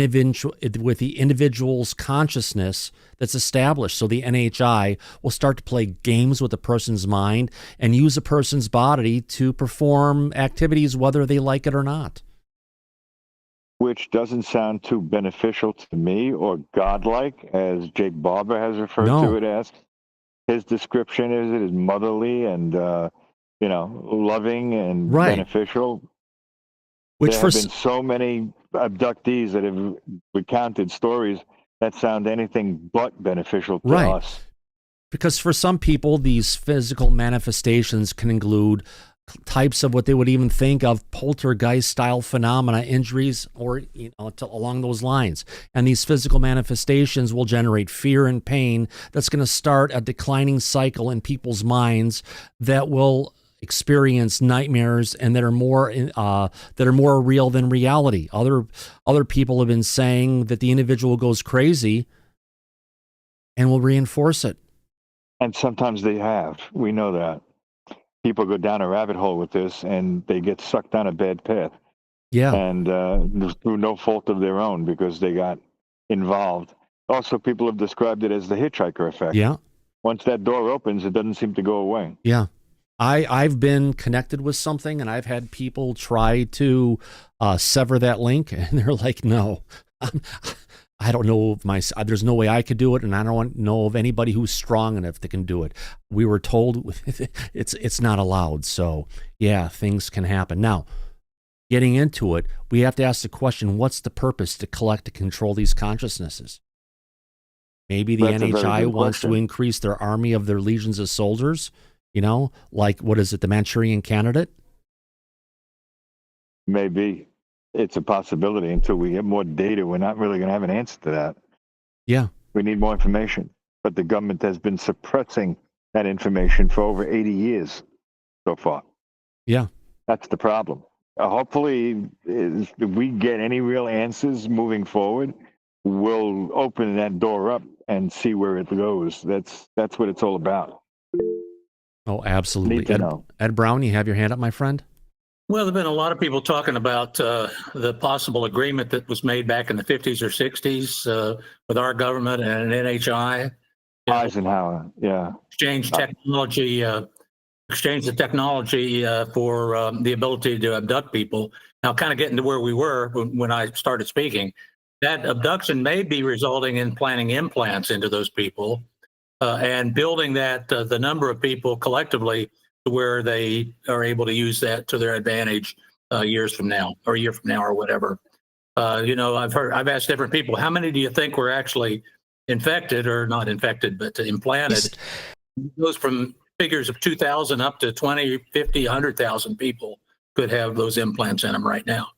individual's consciousness that's established. So the NHI will start to play games with a person's mind and use a person's body to perform activities whether they like it or not. which doesn't sound too beneficial to me or godlike, as Jake Barber has referred to it as. His description is it is motherly and loving and beneficial. Which there have been so many abductees that have recounted stories that sound anything but beneficial to us. Because for some people, these physical manifestations can include types of what they would even think of poltergeist-style phenomena, injuries, or along those lines. And these physical manifestations will generate fear and pain that's going to start a declining cycle in people's minds that will experience nightmares and that are more real than reality. Other people have been saying that the individual goes crazy and will reinforce it. And sometimes they have. We know that. People go down a rabbit hole with this and they get sucked down a bad path. Yeah. And through no fault of their own because they got involved. Also, people have described it as the hitchhiker effect. Yeah. Once that door opens, it doesn't seem to go away. Yeah. I've been connected with something and I've had people try to sever that link and they're like, no, I don't know if there's no way I could do it, and I don't know of anybody who's strong enough that can do it. We were told it's not allowed. So yeah, things can happen. Now, getting into it, we have to ask the question: what's the purpose to collect and control these consciousnesses? Maybe the NHI wants to increase their army of their legions of soldiers. Like what is it, the Manchurian Candidate? Maybe. It's a possibility. Until we get more data, we're not really going to have an answer to that. Yeah. We need more information. But the government has been suppressing that information for over 80 years so far. Yeah. That's the problem. Hopefully, if we get any real answers moving forward, we'll open that door up and see where it goes. That's what it's all about. Oh, absolutely. Ed Brown, you have your hand up, my friend? Well, there have been a lot of people talking about the possible agreement that was made back in the 50s or 60s with our government and NHI. Eisenhower, yeah. Exchange the technology for the ability to abduct people. Now, kind of getting to where we were when I started speaking, that abduction may be resulting in planting implants into those people and building the number of people collectively to where they are able to use that to their advantage years from now or a year from now or whatever. I've asked different people, how many do you think were actually infected or not infected, but implanted? It goes from figures of 2,000 up to 20, 50, 100,000 people could have those implants in them right now.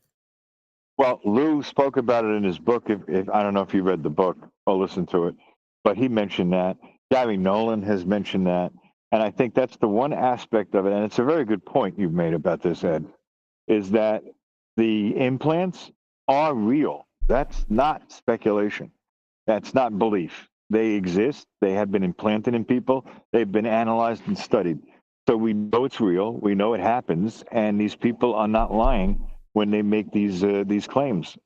Well, Lou spoke about it in his book. If I don't know if you read the book or listened to it, but he mentioned that. Gary Nolan has mentioned that. And I think that's the one aspect of it, and it's a very good point you've made about this, Ed, is that the implants are real. That's not speculation. That's not belief. They exist. They have been implanted in people. They've been analyzed and studied. So we know it's real. We know it happens, and these people are not lying when they make these claims.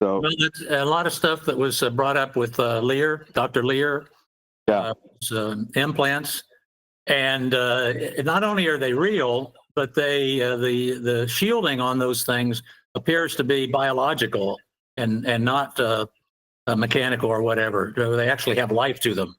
So that's a lot of stuff that was brought up with Dr. Lear, implants. And not only are they real, but the shielding on those things appears to be biological and not mechanical or whatever. They actually have life to them.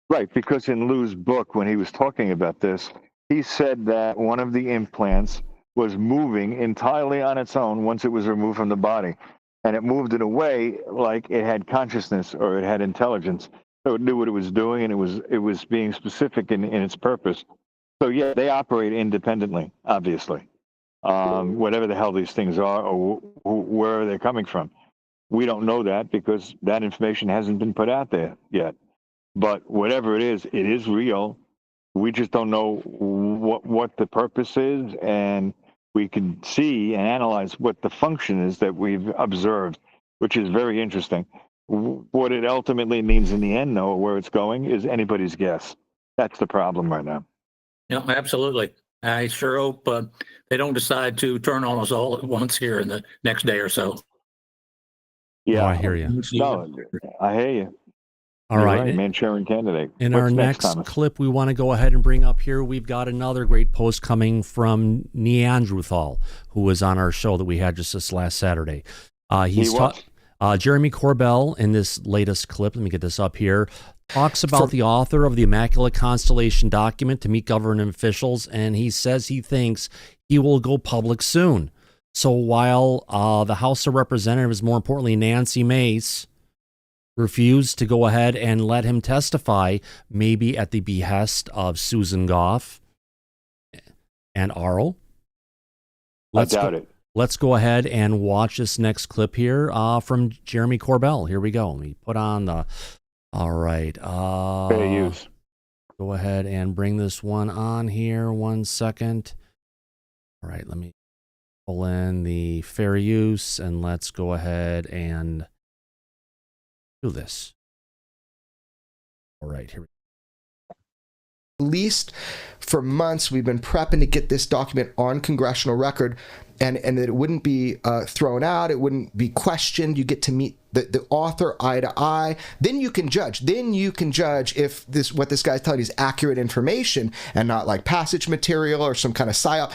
Right, because in Lou's book, when he was talking about this, he said that one of the implants was moving entirely on its own once it was removed from the body. And it moved in a way like it had consciousness or it had intelligence. So it knew what it was doing, and it was being specific in its purpose. So yeah, they operate independently, obviously. Whatever the hell these things are, or where they're coming from, we don't know that because that information hasn't been put out there yet. But whatever it is real. We just don't know what the purpose is, and we can see and analyze what the function is that we've observed, which is very interesting. What it ultimately means in the end, though, where it's going, is anybody's guess. That's the problem right now. Yeah, absolutely. I sure hope they don't decide to turn on us all at once here in the next day or so. Yeah, I hear you. No, I hear you. All right. Manchurian Candidate. In What's our next Thomas? clip, we want to go ahead and bring up here, we've got another great post coming from Neanderthal, who was on our show that we had just this last Saturday. Jeremy Corbell in this latest clip, let me get this up here, talks about the author of the Immaculate Constellation document to meet government officials, and he says he thinks he will go public soon. So while the House of Representatives, more importantly Nancy Mace, refused to go ahead and let him testify, maybe at the behest of Susan Goff and Arl. I doubt it. Let's go ahead and watch this next clip here from Jeremy Corbell. Here we go. Let me put on the... All right. Fair use. Go ahead and bring this one on here. 1 second. All right. Let me pull in the fair use, and let's go ahead and do this. All right. Here we go. At least for months, we've been prepping to get this document on congressional record, and that it wouldn't be thrown out, it wouldn't be questioned. You get to meet the author eye to eye. Then you can judge. Then you can judge if what this guy's telling you is accurate information and not like passage material or some kind of psyop.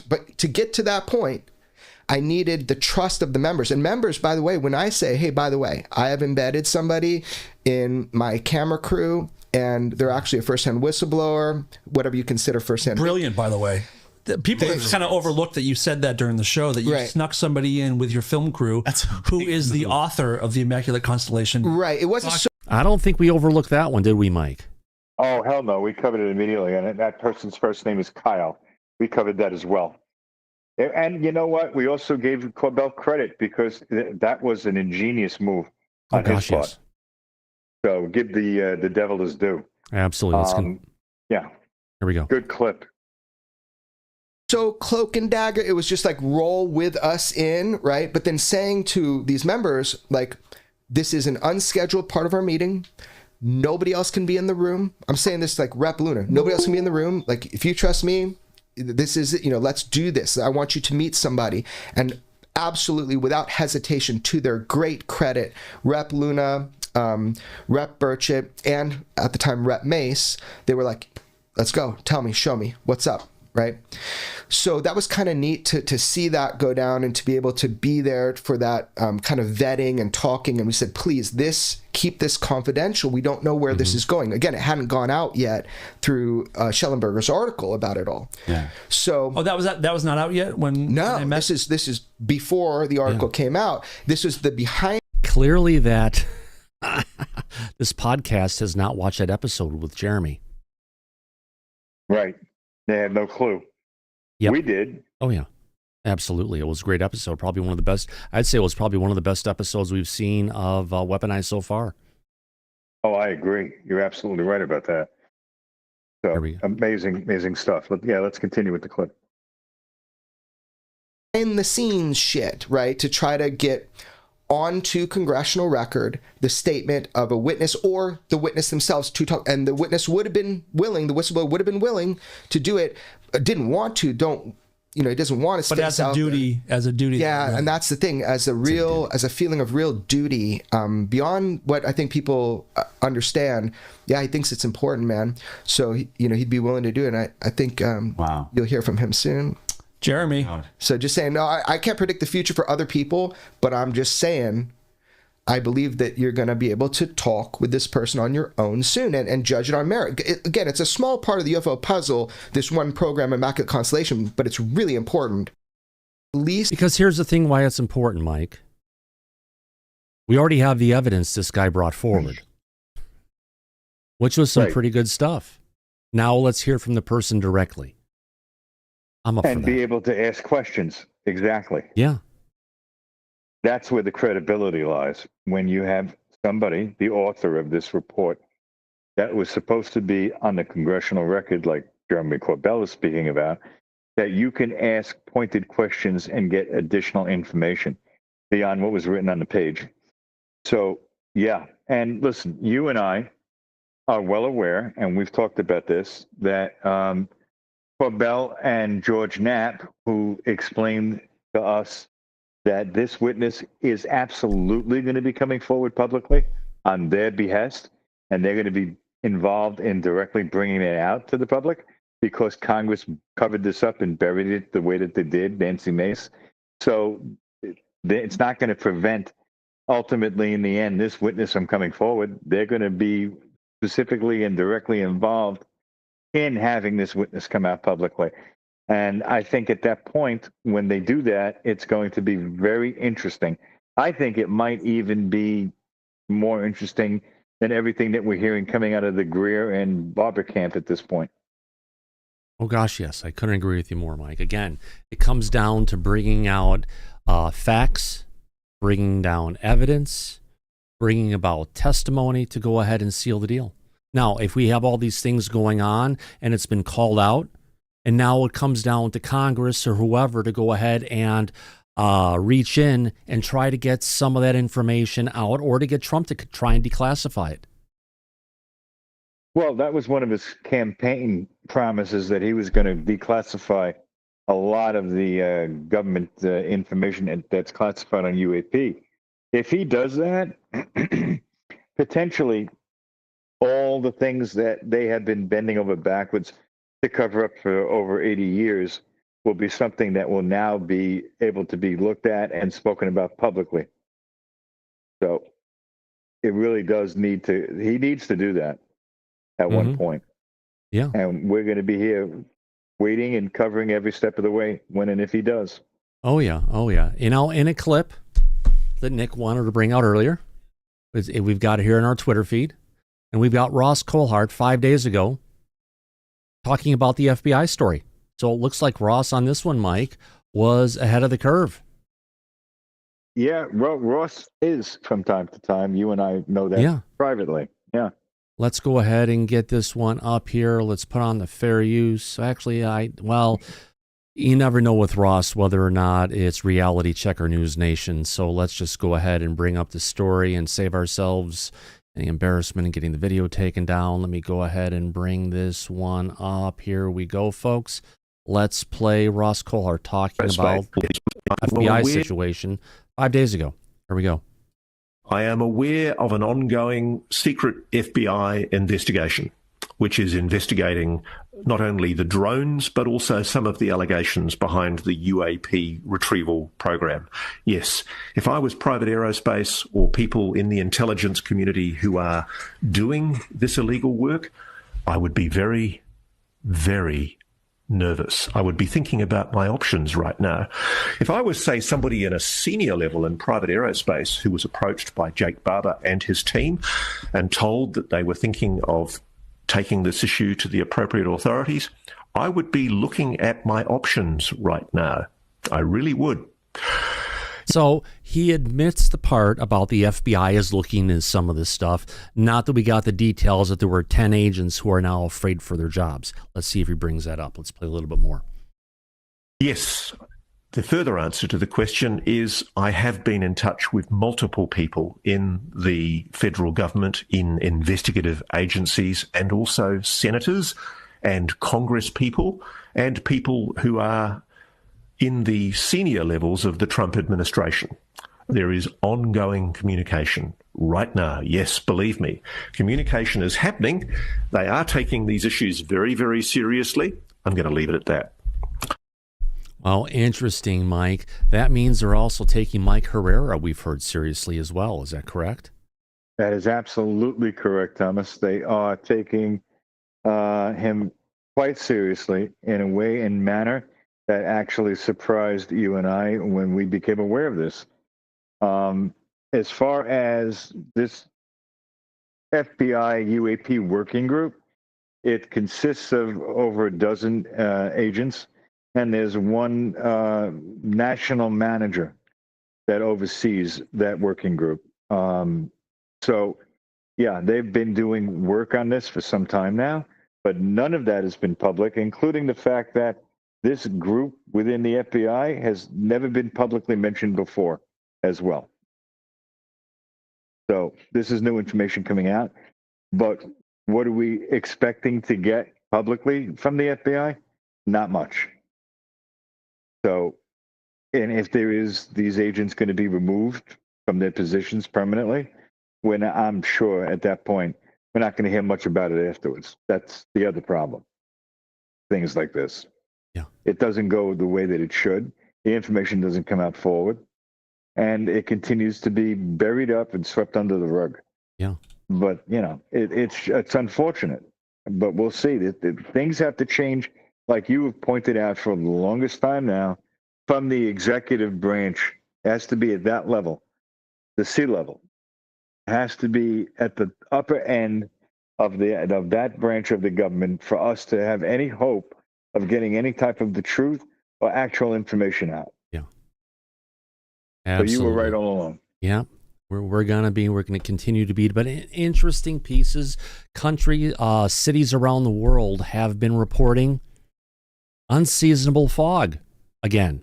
But to get to that point, I needed the trust of the members. And members, by the way, when I say, hey, by the way, I have embedded somebody in my camera crew, and they're actually a first-hand whistleblower, whatever you consider first-hand. Brilliant, by the way. People have kind of overlooked that you said that during the show, that you snuck somebody in with your film crew who is the author of the Immaculate Constellation. Right. It wasn't. I don't think we overlooked that one, did we, Mike? Oh, hell no. We covered it immediately. And that person's first name is Kyle. We covered that as well. And you know what? We also gave Corbell credit because that was an ingenious move on his part. Yes. So give the devil his due. Absolutely. Yeah. Here we go. Good clip. So cloak and dagger, it was just like roll with us in, right? But then saying to these members, like, this is an unscheduled part of our meeting. Nobody else can be in the room. I'm saying this like Rep Luna. Nobody else can be in the room. Like, if you trust me, this is, let's do this. I want you to meet somebody. And absolutely, without hesitation, to their great credit, Rep Luna, Rep Burchett, and at the time Rep Mace, they were like, let's go. Tell me, show me, what's up, right? So that was kind of neat to see that go down and to be able to be there for that kind of vetting and talking. And we said, please, keep this confidential. We don't know where this is going. Again, it hadn't gone out yet through Schellenberger's article about it all. Yeah. So that was not out yet when this is before the article came out. This was the behind. Clearly that this podcast has not watched that episode with Jeremy. Right. They had no clue. Yep. We did. Oh, yeah. Absolutely. It was a great episode. Probably one of the best. I'd say it was probably one of the best episodes we've seen of Weaponized so far. Oh, I agree. You're absolutely right about that. So amazing stuff. Let's continue with the clip. In the scenes shit, right? To try to get onto congressional record the statement of a witness or the witness themselves to talk, and the witness would have been willing, the whistleblower would have been willing to do it, didn't want to, he doesn't want to. But as a duty, yeah, and that's the ththing, as a feeling of real duty, beyond what I think people understand. Yeah, he thinks it's important, man. So he'd be willing to do it. And I think you'll hear from him soon. Jeremy. So just saying, no, I can't predict the future for other people, but I'm just saying, I believe that you're going to be able to talk with this person on your own soon and judge it on merit. Again, it's a small part of the UFO puzzle, this one program, Immaculate Constellation, but it's really important. Because here's the thing why it's important, Mike. We already have the evidence this guy brought forward, which was some pretty good stuff. Now let's hear from the person directly. I'm up for that. And be able to ask questions. Exactly. Yeah. That's where the credibility lies. When you have somebody, the author of this report, that was supposed to be on the congressional record, like Jeremy Corbell is speaking about, that you can ask pointed questions and get additional information beyond what was written on the page. So, yeah. And listen, you and I are well aware, and we've talked about this, that Corbell and George Knapp, who explained to us that this witness is absolutely going to be coming forward publicly on their behest, and they're going to be involved in directly bringing it out to the public because Congress covered this up and buried it the way that they did, Nancy Mace. So it's not going to prevent, ultimately, in the end, this witness from coming forward. They're going to be specifically and directly involved in having this witness come out publicly. And I think at that point, when they do that, it's going to be very interesting. I think it might even be more interesting than everything that we're hearing coming out of the Greer and Barber camp at this point. Oh, gosh, yes. I couldn't agree with you more, Mike. Again, it comes down to bringing out facts, bringing down evidence, bringing about testimony to go ahead and seal the deal. Now, if we have all these things going on and it's been called out, and now it comes down to Congress or whoever to go ahead and reach in and try to get some of that information out, or to get Trump to try and declassify it. Well, that was one of his campaign promises, that he was going to declassify a lot of the government information that's classified on UAP. If he does that, potentially all the things that they have been bending over backwards to cover up for over 80 years will be something that will now be able to be looked at and spoken about publicly. So it really does he needs to do that at one point. Yeah. And we're going to be here waiting and covering every step of the way when and if he does. Oh, yeah. Oh, yeah. You know, in a clip that Nick wanted to bring out earlier, we've got it here in our Twitter feed, and we've got Ross Coulthart 5 days ago talking about the FBI story. So it looks like Ross on this one, Mike, was ahead of the curve. Yeah, Ross is from time to time. You and I know that privately. Yeah. Let's go ahead and get this one up here. Let's put on the fair use. Actually, you never know with Ross whether or not it's reality check or News Nation. So let's just go ahead and bring up the story and save ourselves any embarrassment in getting the video taken down. Let me go ahead and bring this one up. Here we go, folks. Let's play Ross Coulthart talking about the FBI situation 5 days ago. Here we go. I am aware of an ongoing secret FBI investigation, which is investigating not only the drones, but also some of the allegations behind the UAP retrieval program. Yes, if I was private aerospace or people in the intelligence community who are doing this illegal work, I would be very, very nervous. I would be thinking about my options right now. If I was, say, somebody in a senior level in private aerospace who was approached by Jake Barber and his team and told that they were thinking of taking this issue to the appropriate authorities, I would be looking at my options right now. I really would. So he admits the part about the FBI is looking into some of this stuff. Not that we got the details that there were 10 agents who are now afraid for their jobs. Let's see if he brings that up. Let's play a little bit more. Yes. The further answer to the question is I have been in touch with multiple people in the federal government, in investigative agencies, and also senators and Congress people and people who are in the senior levels of the Trump administration. There is ongoing communication right now. Yes, believe me, communication is happening. They are taking these issues very, very seriously. I'm going to leave it at that. Well, interesting, Mike. That means they're also taking Mike Herrera, we've heard, seriously as well. Is that correct? That is absolutely correct, Thomas. They are taking him quite seriously in a way and manner that actually surprised you and I when we became aware of this. As far as this FBI UAP working group, it consists of over a dozen agents, and there's one national manager that oversees that working group. So, yeah, they've been doing work on this for some time now, but none of that has been public, including the fact that this group within the FBI has never been publicly mentioned before as well. So this is new information coming out. But what are we expecting to get publicly from the FBI? Not much. So, and if there is these agents going to be removed from their positions permanently, when I'm sure at that point, we're not going to hear much about it afterwards. That's the other problem. Things like this. Yeah. It doesn't go the way that it should. The information doesn't come out forward. and it continues to be buried up and swept under the rug. Yeah. But it's unfortunate. But we'll see. That things have to change, like you have pointed out for the longest time now, from the executive branch. It has to be at that level, the sea level. It has to be at the upper end of that branch of the government for us to have any hope of getting any type of the truth or actual information out. Yeah. Absolutely. So you were right all along. Yeah. We're going to continue to be, but interesting pieces. Cities around the world have been reporting unseasonable fog again.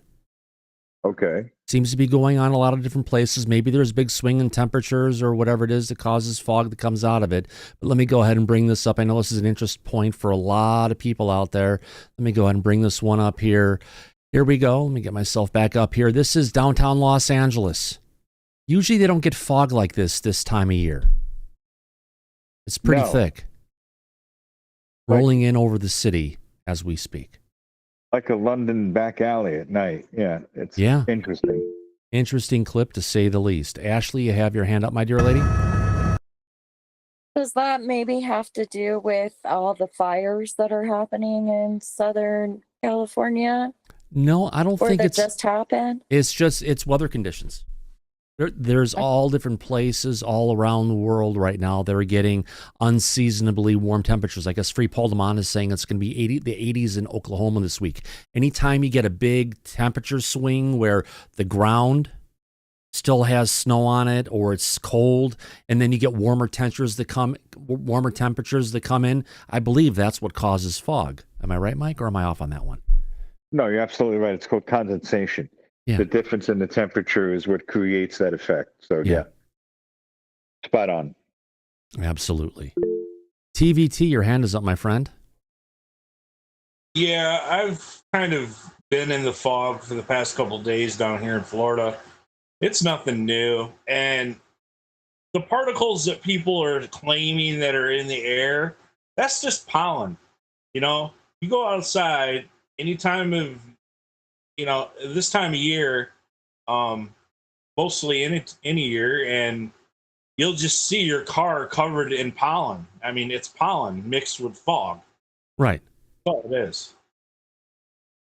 Okay. Seems to be going on a lot of different places. Maybe there's big swing in temperatures or whatever it is that causes fog that comes out of it. But let me go ahead and bring this up. I know this is an interest point for a lot of people out there. Let me go ahead and bring this one up here. Here we go. Let me get myself back up here. This is downtown Los Angeles. Usually they don't get fog like this time of year. It's pretty thick. Rolling in over the city as we speak. Like a London back alley at night. Yeah, it's interesting. Interesting clip, to say the least. Ashley, you have your hand up, my dear lady. Does that maybe have to do with all the fires that are happening in Southern California? No, I don't think it's just happened. It's weather conditions. There's all different places all around the world right now that are getting unseasonably warm temperatures. I guess Free Paul Demont is saying it's going to be the 80s in Oklahoma this week. Anytime you get a big temperature swing where the ground still has snow on it or it's cold, and then you get warmer temperatures that come in, I believe that's what causes fog. Am I right, Mike, or am I off on that one? No, you're absolutely right. It's called condensation. Yeah. The difference in the temperature is what creates that effect. So, yeah. Spot on. Absolutely. TVT, your hand is up, my friend. Yeah, I've kind of been in the fog for the past couple of days down here in Florida. It's nothing new. And the particles that people are claiming that are in the air, that's just pollen. You know, you go outside anytime of this time of year, mostly any year, and you'll just see your car covered in pollen. I mean, it's pollen mixed with fog. Right. That's all it is.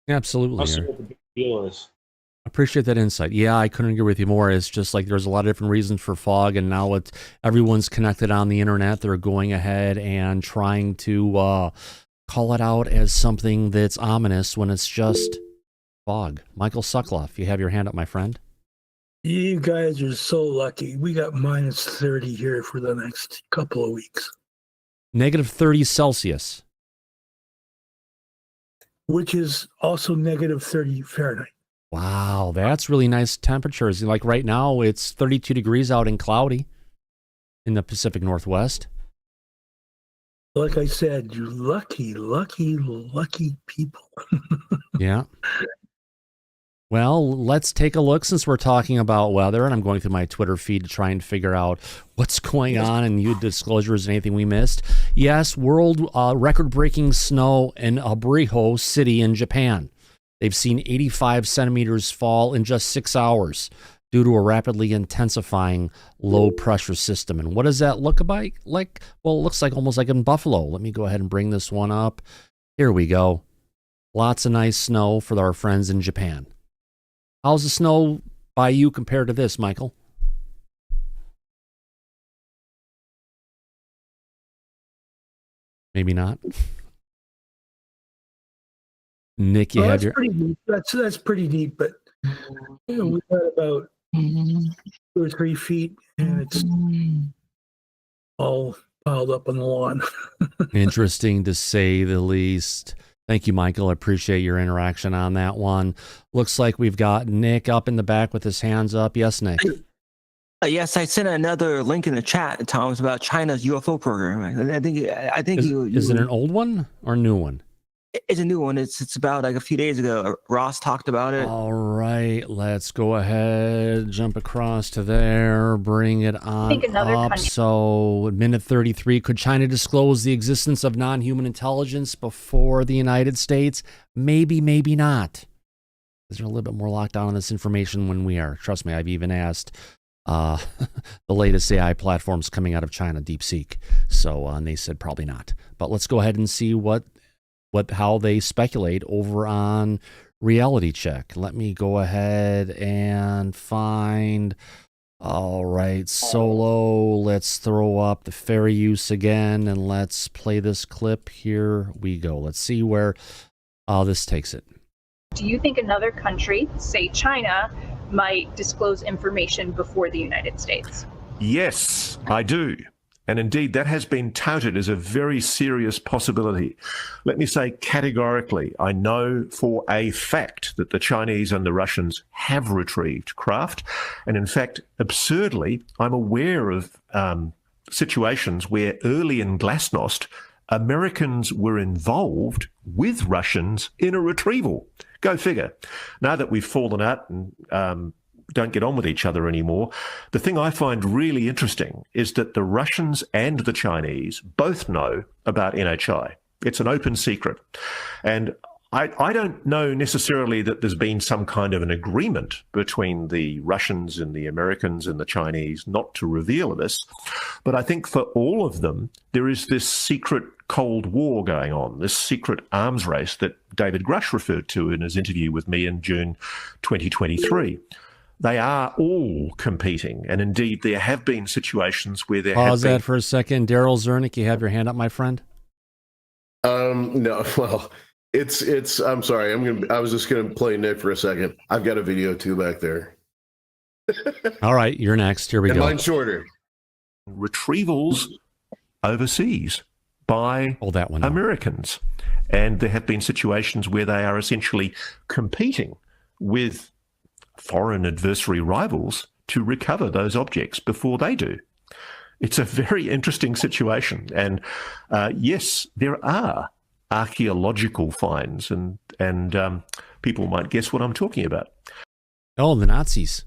Absolutely. I'll see what the big deal is. Appreciate that insight. Yeah, I couldn't agree with you more. It's just like there's a lot of different reasons for fog, and now everyone's connected on the internet. They're going ahead and trying to call it out as something that's ominous when it's just fog. Michael Suckloff, you have your hand up, my friend. You guys are so lucky. We got minus 30 here for the next couple of weeks. Negative 30 Celsius. Which is also negative 30 Fahrenheit. Wow, that's really nice temperatures. Like right now, it's 32 degrees out and cloudy in the Pacific Northwest. Like I said, you're lucky, lucky, lucky people. Yeah. Well, let's take a look since we're talking about weather, and I'm going through my Twitter feed to try and figure out what's going on and new disclosures and anything we missed. Yes, world record-breaking snow in Abriho City in Japan. They've seen 85 centimeters fall in just 6 hours due to a rapidly intensifying low-pressure system. And what does that look like? Well, it looks like almost like in Buffalo. Let me go ahead and bring this one up. Here we go. Lots of nice snow for our friends in Japan. How's the snow by you compared to this, Michael? Maybe not. Nick, you have your... Pretty deep. That's pretty deep, but we got about 2 or 3 feet, and it's all piled up on the lawn. Interesting to say the least. Thank you, Michael. I appreciate your interaction on that one. Looks like we've got Nick up in the back with his hands up. Yes, Nick. Yes, I sent another link in the chat, Thomas, about China's UFO program. I think is it an old one or a new one? It's a new one. It's about like a few days ago. Ross talked about it. All right, let's go ahead, jump across to there, bring it on up. So, minute 33, could China disclose the existence of non-human intelligence before the United States? Maybe, maybe not. Is there a little bit more lockdown on this information when we are? Trust me, I've even asked the latest AI platforms coming out of China, DeepSeek. So, and they said probably not. But let's go ahead and see how they speculate over on Reality Check. Let me go ahead and find. All right, Solo. Let's throw up the fair use again, and let's play this clip. Here we go. Let's see where this takes it. Do you think another country, say China, might disclose information before the United States? Yes, I do. And indeed, that has been touted as a very serious possibility. Let me say categorically, I know for a fact that the Chinese and the Russians have retrieved craft. And in fact, absurdly, I'm aware of situations where early in Glasnost, Americans were involved with Russians in a retrieval. Go figure. Now that we've fallen out and don't get on with each other anymore, the thing I find really interesting is that the Russians and the Chinese both know about NHI. It's an open secret. And I don't know necessarily that there's been some kind of an agreement between the Russians and the Americans and the Chinese not to reveal this, but I think for all of them, there is this secret Cold War going on, this secret arms race that David Grush referred to in his interview with me in June 2023. They are all competing, and indeed there have been situations where there Pause that for a second. Daryl Zernick, you have your hand up, my friend? No, well, it's I'm sorry. I was just gonna play Nick for a second. I've got a video too back there. All right, you're next. Here we go. Mine's shorter. Retrievals overseas by that one Americans. And there have been situations where they are essentially competing with foreign adversary rivals to recover those objects before they do. It's a very interesting situation. And yes, there are archaeological finds, and people might guess what I'm talking about. Oh, the Nazis.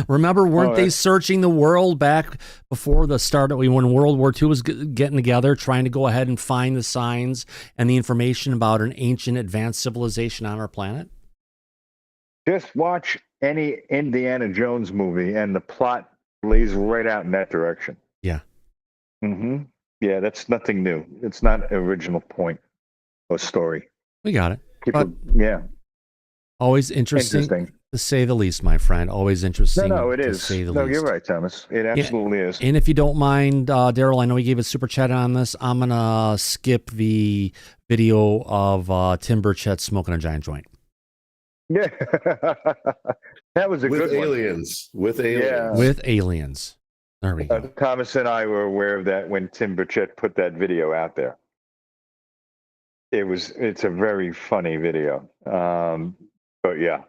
Remember, weren't they searching the world back before the start of when World War II was getting together, trying to go ahead and find the signs and the information about an ancient advanced civilization on our planet? Just watch any Indiana Jones movie, and the plot lays right out in that direction. Yeah. Mm-hmm. Yeah, that's nothing new. It's not an original point or story. We got it. People, yeah. Always interesting, to say the least, my friend. Always interesting. No, it to is. say the No, least. you're right, Thomas. It absolutely is. And if you don't mind, Daryl, I know you gave a super chat on this. I'm going to skip the video of Tim Burchett smoking a giant joint. Yeah. That was a with good aliens. one. With aliens. Yeah. With aliens. There we go. Thomas and I were aware of that when Tim Burchett put that video out there. It's a very funny video. But yeah,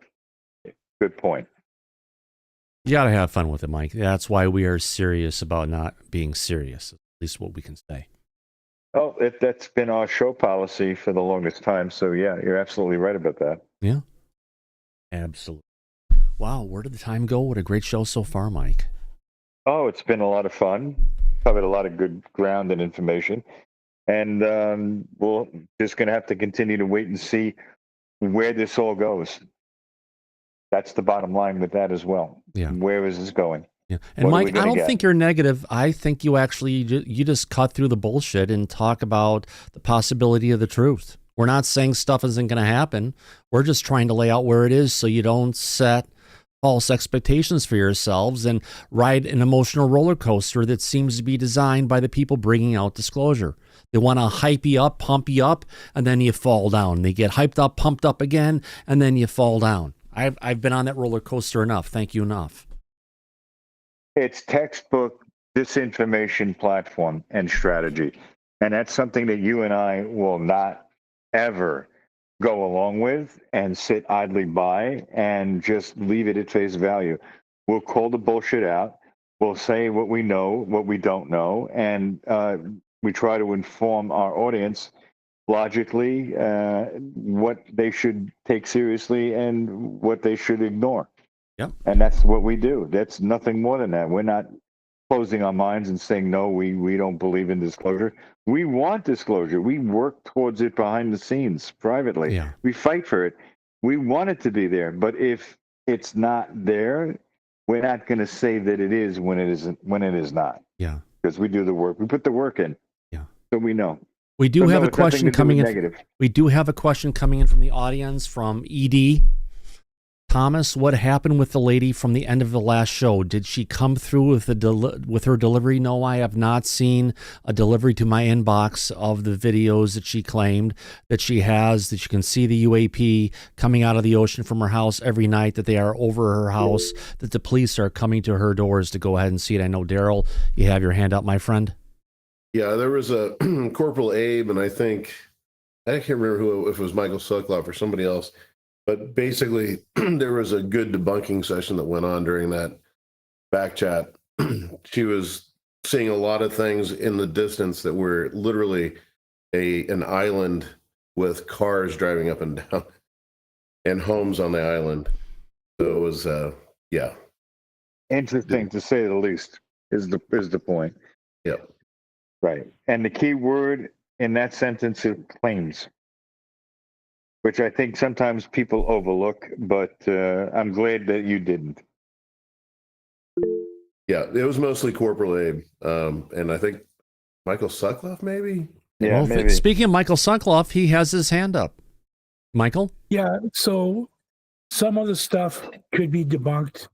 good point. You got to have fun with it, Mike. That's why we are serious about not being serious, at least what we can say. Oh, that's been our show policy for the longest time. So yeah, you're absolutely right about that. Yeah. Absolutely. Wow, where did the time go? What a great show so far, Mike. Oh, it's been a lot of fun. Covered a lot of good ground and information. And we're just going to have to continue to wait and see where this all goes. That's the bottom line with that as well. Yeah. Where is this going? Yeah. And What are we Mike, I gonna don't get? think you're negative. I think you actually, you just cut through the bullshit and talk about the possibility of the truth. We're not saying stuff isn't going to happen. We're just trying to lay out where it is so you don't set false expectations for yourselves and ride an emotional roller coaster that seems to be designed by the people bringing out disclosure. They want to hype you up, pump you up, and then you fall down. They get hyped up, pumped up again, and then you fall down. I've been on that roller coaster enough. Thank you enough. It's textbook disinformation platform and strategy. And that's something that you and I will not ever go along with and sit idly by and just leave it at face value. We'll call the bullshit out. We'll say what we know, what we don't know, and we try to inform our audience logically what they should take seriously and what they should ignore. Yep. And that's what we do. That's nothing more than that. We're not closing our minds and saying, no, we don't believe in disclosure. We want disclosure. We work towards it behind the scenes privately. Yeah. We fight for it. We want it to be there, but if it's not there, we're not going to say that it is when it isn't, when it is not. Yeah. Because we do the work. We put the work in. Yeah. So we know. We do So have no, a it's nothing question to do coming with in. negative. We do have a question coming in from the audience from ED. Thomas, what happened with the lady from the end of the last show? Did she come through with her delivery? No, I have not seen a delivery to my inbox of the videos that she claimed that she has, that you can see the UAP coming out of the ocean from her house every night, that they are over her house, that the police are coming to her doors to go ahead and see it. I know, Daryl, you have your hand up, my friend. Yeah, there was a Corporal Abe, and I can't remember if it was Michael Sokoloff or somebody else. But basically, there was a good debunking session that went on during that back chat. She was seeing a lot of things in the distance that were literally an island with cars driving up and down and homes on the island. So it was, yeah. Interesting to say the least is the point. Yep. Right. And the key word in that sentence is claims, which I think sometimes people overlook, but I'm glad that you didn't. Yeah, it was mostly Corporal Abe. And I think Michael Sokoloff, maybe? Yeah, well, maybe. Speaking of Michael Sokoloff, he has his hand up. Michael? Yeah, so some of the stuff could be debunked,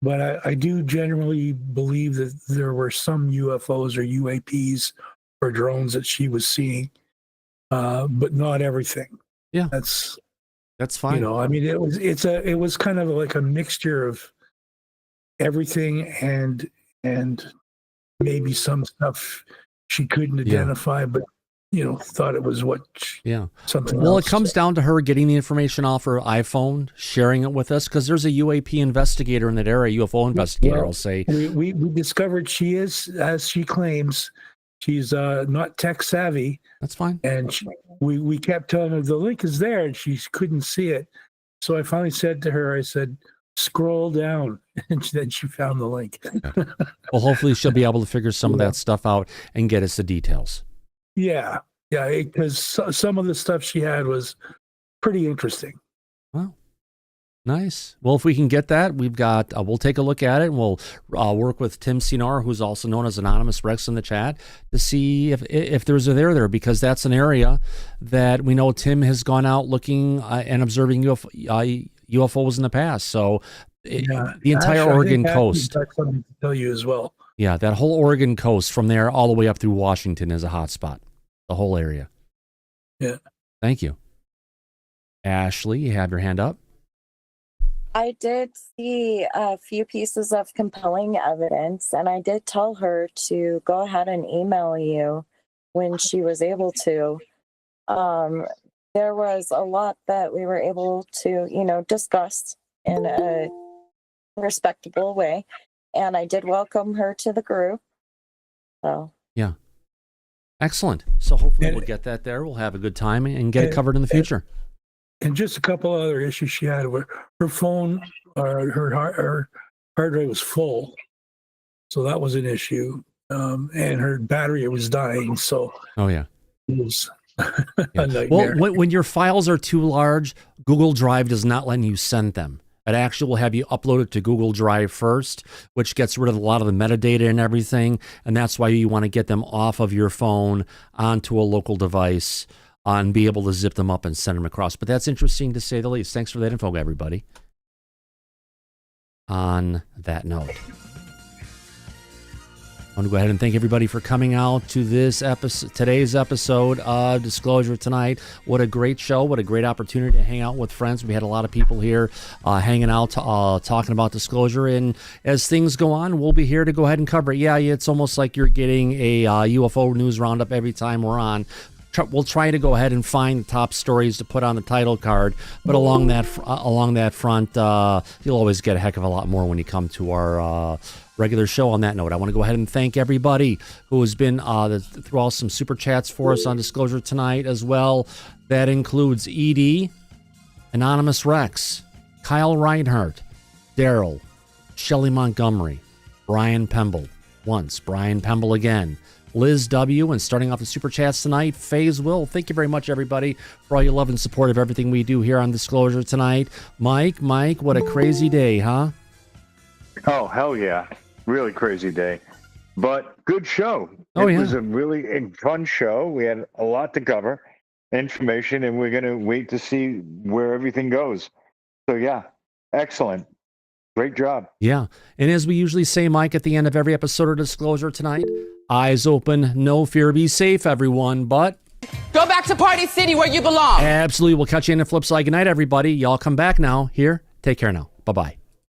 but I do generally believe that there were some UFOs or UAPs or drones that she was seeing, but not everything. Yeah, that's fine. You know, I mean, it was kind of like a mixture of everything and maybe some stuff she couldn't identify, but thought it was something. Well, else. it comes down to her getting the information off her iPhone, sharing it with us, because there's a UAP investigator in that area, UFO investigator. Well, I'll say we discovered she is, as she claims, she's not tech savvy. That's fine. And we kept telling her the link is there, and she couldn't see it. So I finally said to her, I said, scroll down, and then she found the link. Well, hopefully she'll be able to figure some of that stuff out and get us the details. Yeah, because some of the stuff she had was pretty interesting. Wow. Nice. Well, if we can get that, we've got, we'll take a look at it, and we'll work with Tim Sinor, who's also known as Anonymous Rex in the chat, to see if there's a there, because that's an area that we know Tim has gone out looking and observing UFOs in the past. So the entire Oregon coast. Got something to tell you as well. Yeah, that whole Oregon coast from there all the way up through Washington is a hot spot. The whole area. Yeah. Thank you. Ashley, you have your hand up. I did see a few pieces of compelling evidence, and I did tell her to go ahead and email you when she was able to. There was a lot that we were able to, discuss in a respectable way, and I did welcome her to the group. So yeah, excellent. So hopefully we'll get that there. We'll have a good time and get it covered in the future. And just a couple other issues she had where her phone, her hard drive was full, so that was an issue. And her battery was dying, so it was a nightmare. Well, when your files are too large, Google Drive does not let you send them. It actually will have you upload it to Google Drive first, which gets rid of a lot of the metadata and everything, and that's why you want to get them off of your phone onto a local device and be able to zip them up and send them across. But that's interesting to say the least. Thanks for that info, everybody. On that note, I want to go ahead and thank everybody for coming out to today's episode of Disclosure Tonight. What a great show. What a great opportunity to hang out with friends. We had a lot of people here hanging out, talking about disclosure. And as things go on, we'll be here to go ahead and cover it. Yeah, it's almost like you're getting a UFO news roundup every time we're on. We'll try to go ahead and find the top stories to put on the title card, but along that front, you'll always get a heck of a lot more when you come to our regular show. On that note, I want to go ahead and thank everybody who has been through all some super chats for us on Disclosure Tonight as well. That includes ED, Anonymous Rex, Kyle Reinhardt, Daryl, Shelley Montgomery, Brian Pemble, once, Brian Pemble again, Liz W., and starting off the Super Chats tonight, Faze Will. Thank you very much, everybody, for all your love and support of everything we do here on Disclosure tonight. Mike, what a crazy day, huh? Oh, hell yeah. Really crazy day. But good show. Oh, it yeah. was a really fun show. We had a lot to cover, information, and we're going to wait to see where everything goes. So, yeah, excellent. Great job. Yeah. And as we usually say, Mike, at the end of every episode of Disclosure tonight, eyes open, no fear, be safe, everyone. But go back to Party City where you belong. Absolutely. We'll catch you in the flip side. Good night, everybody. Y'all come back now. Here, take care now. Bye-bye.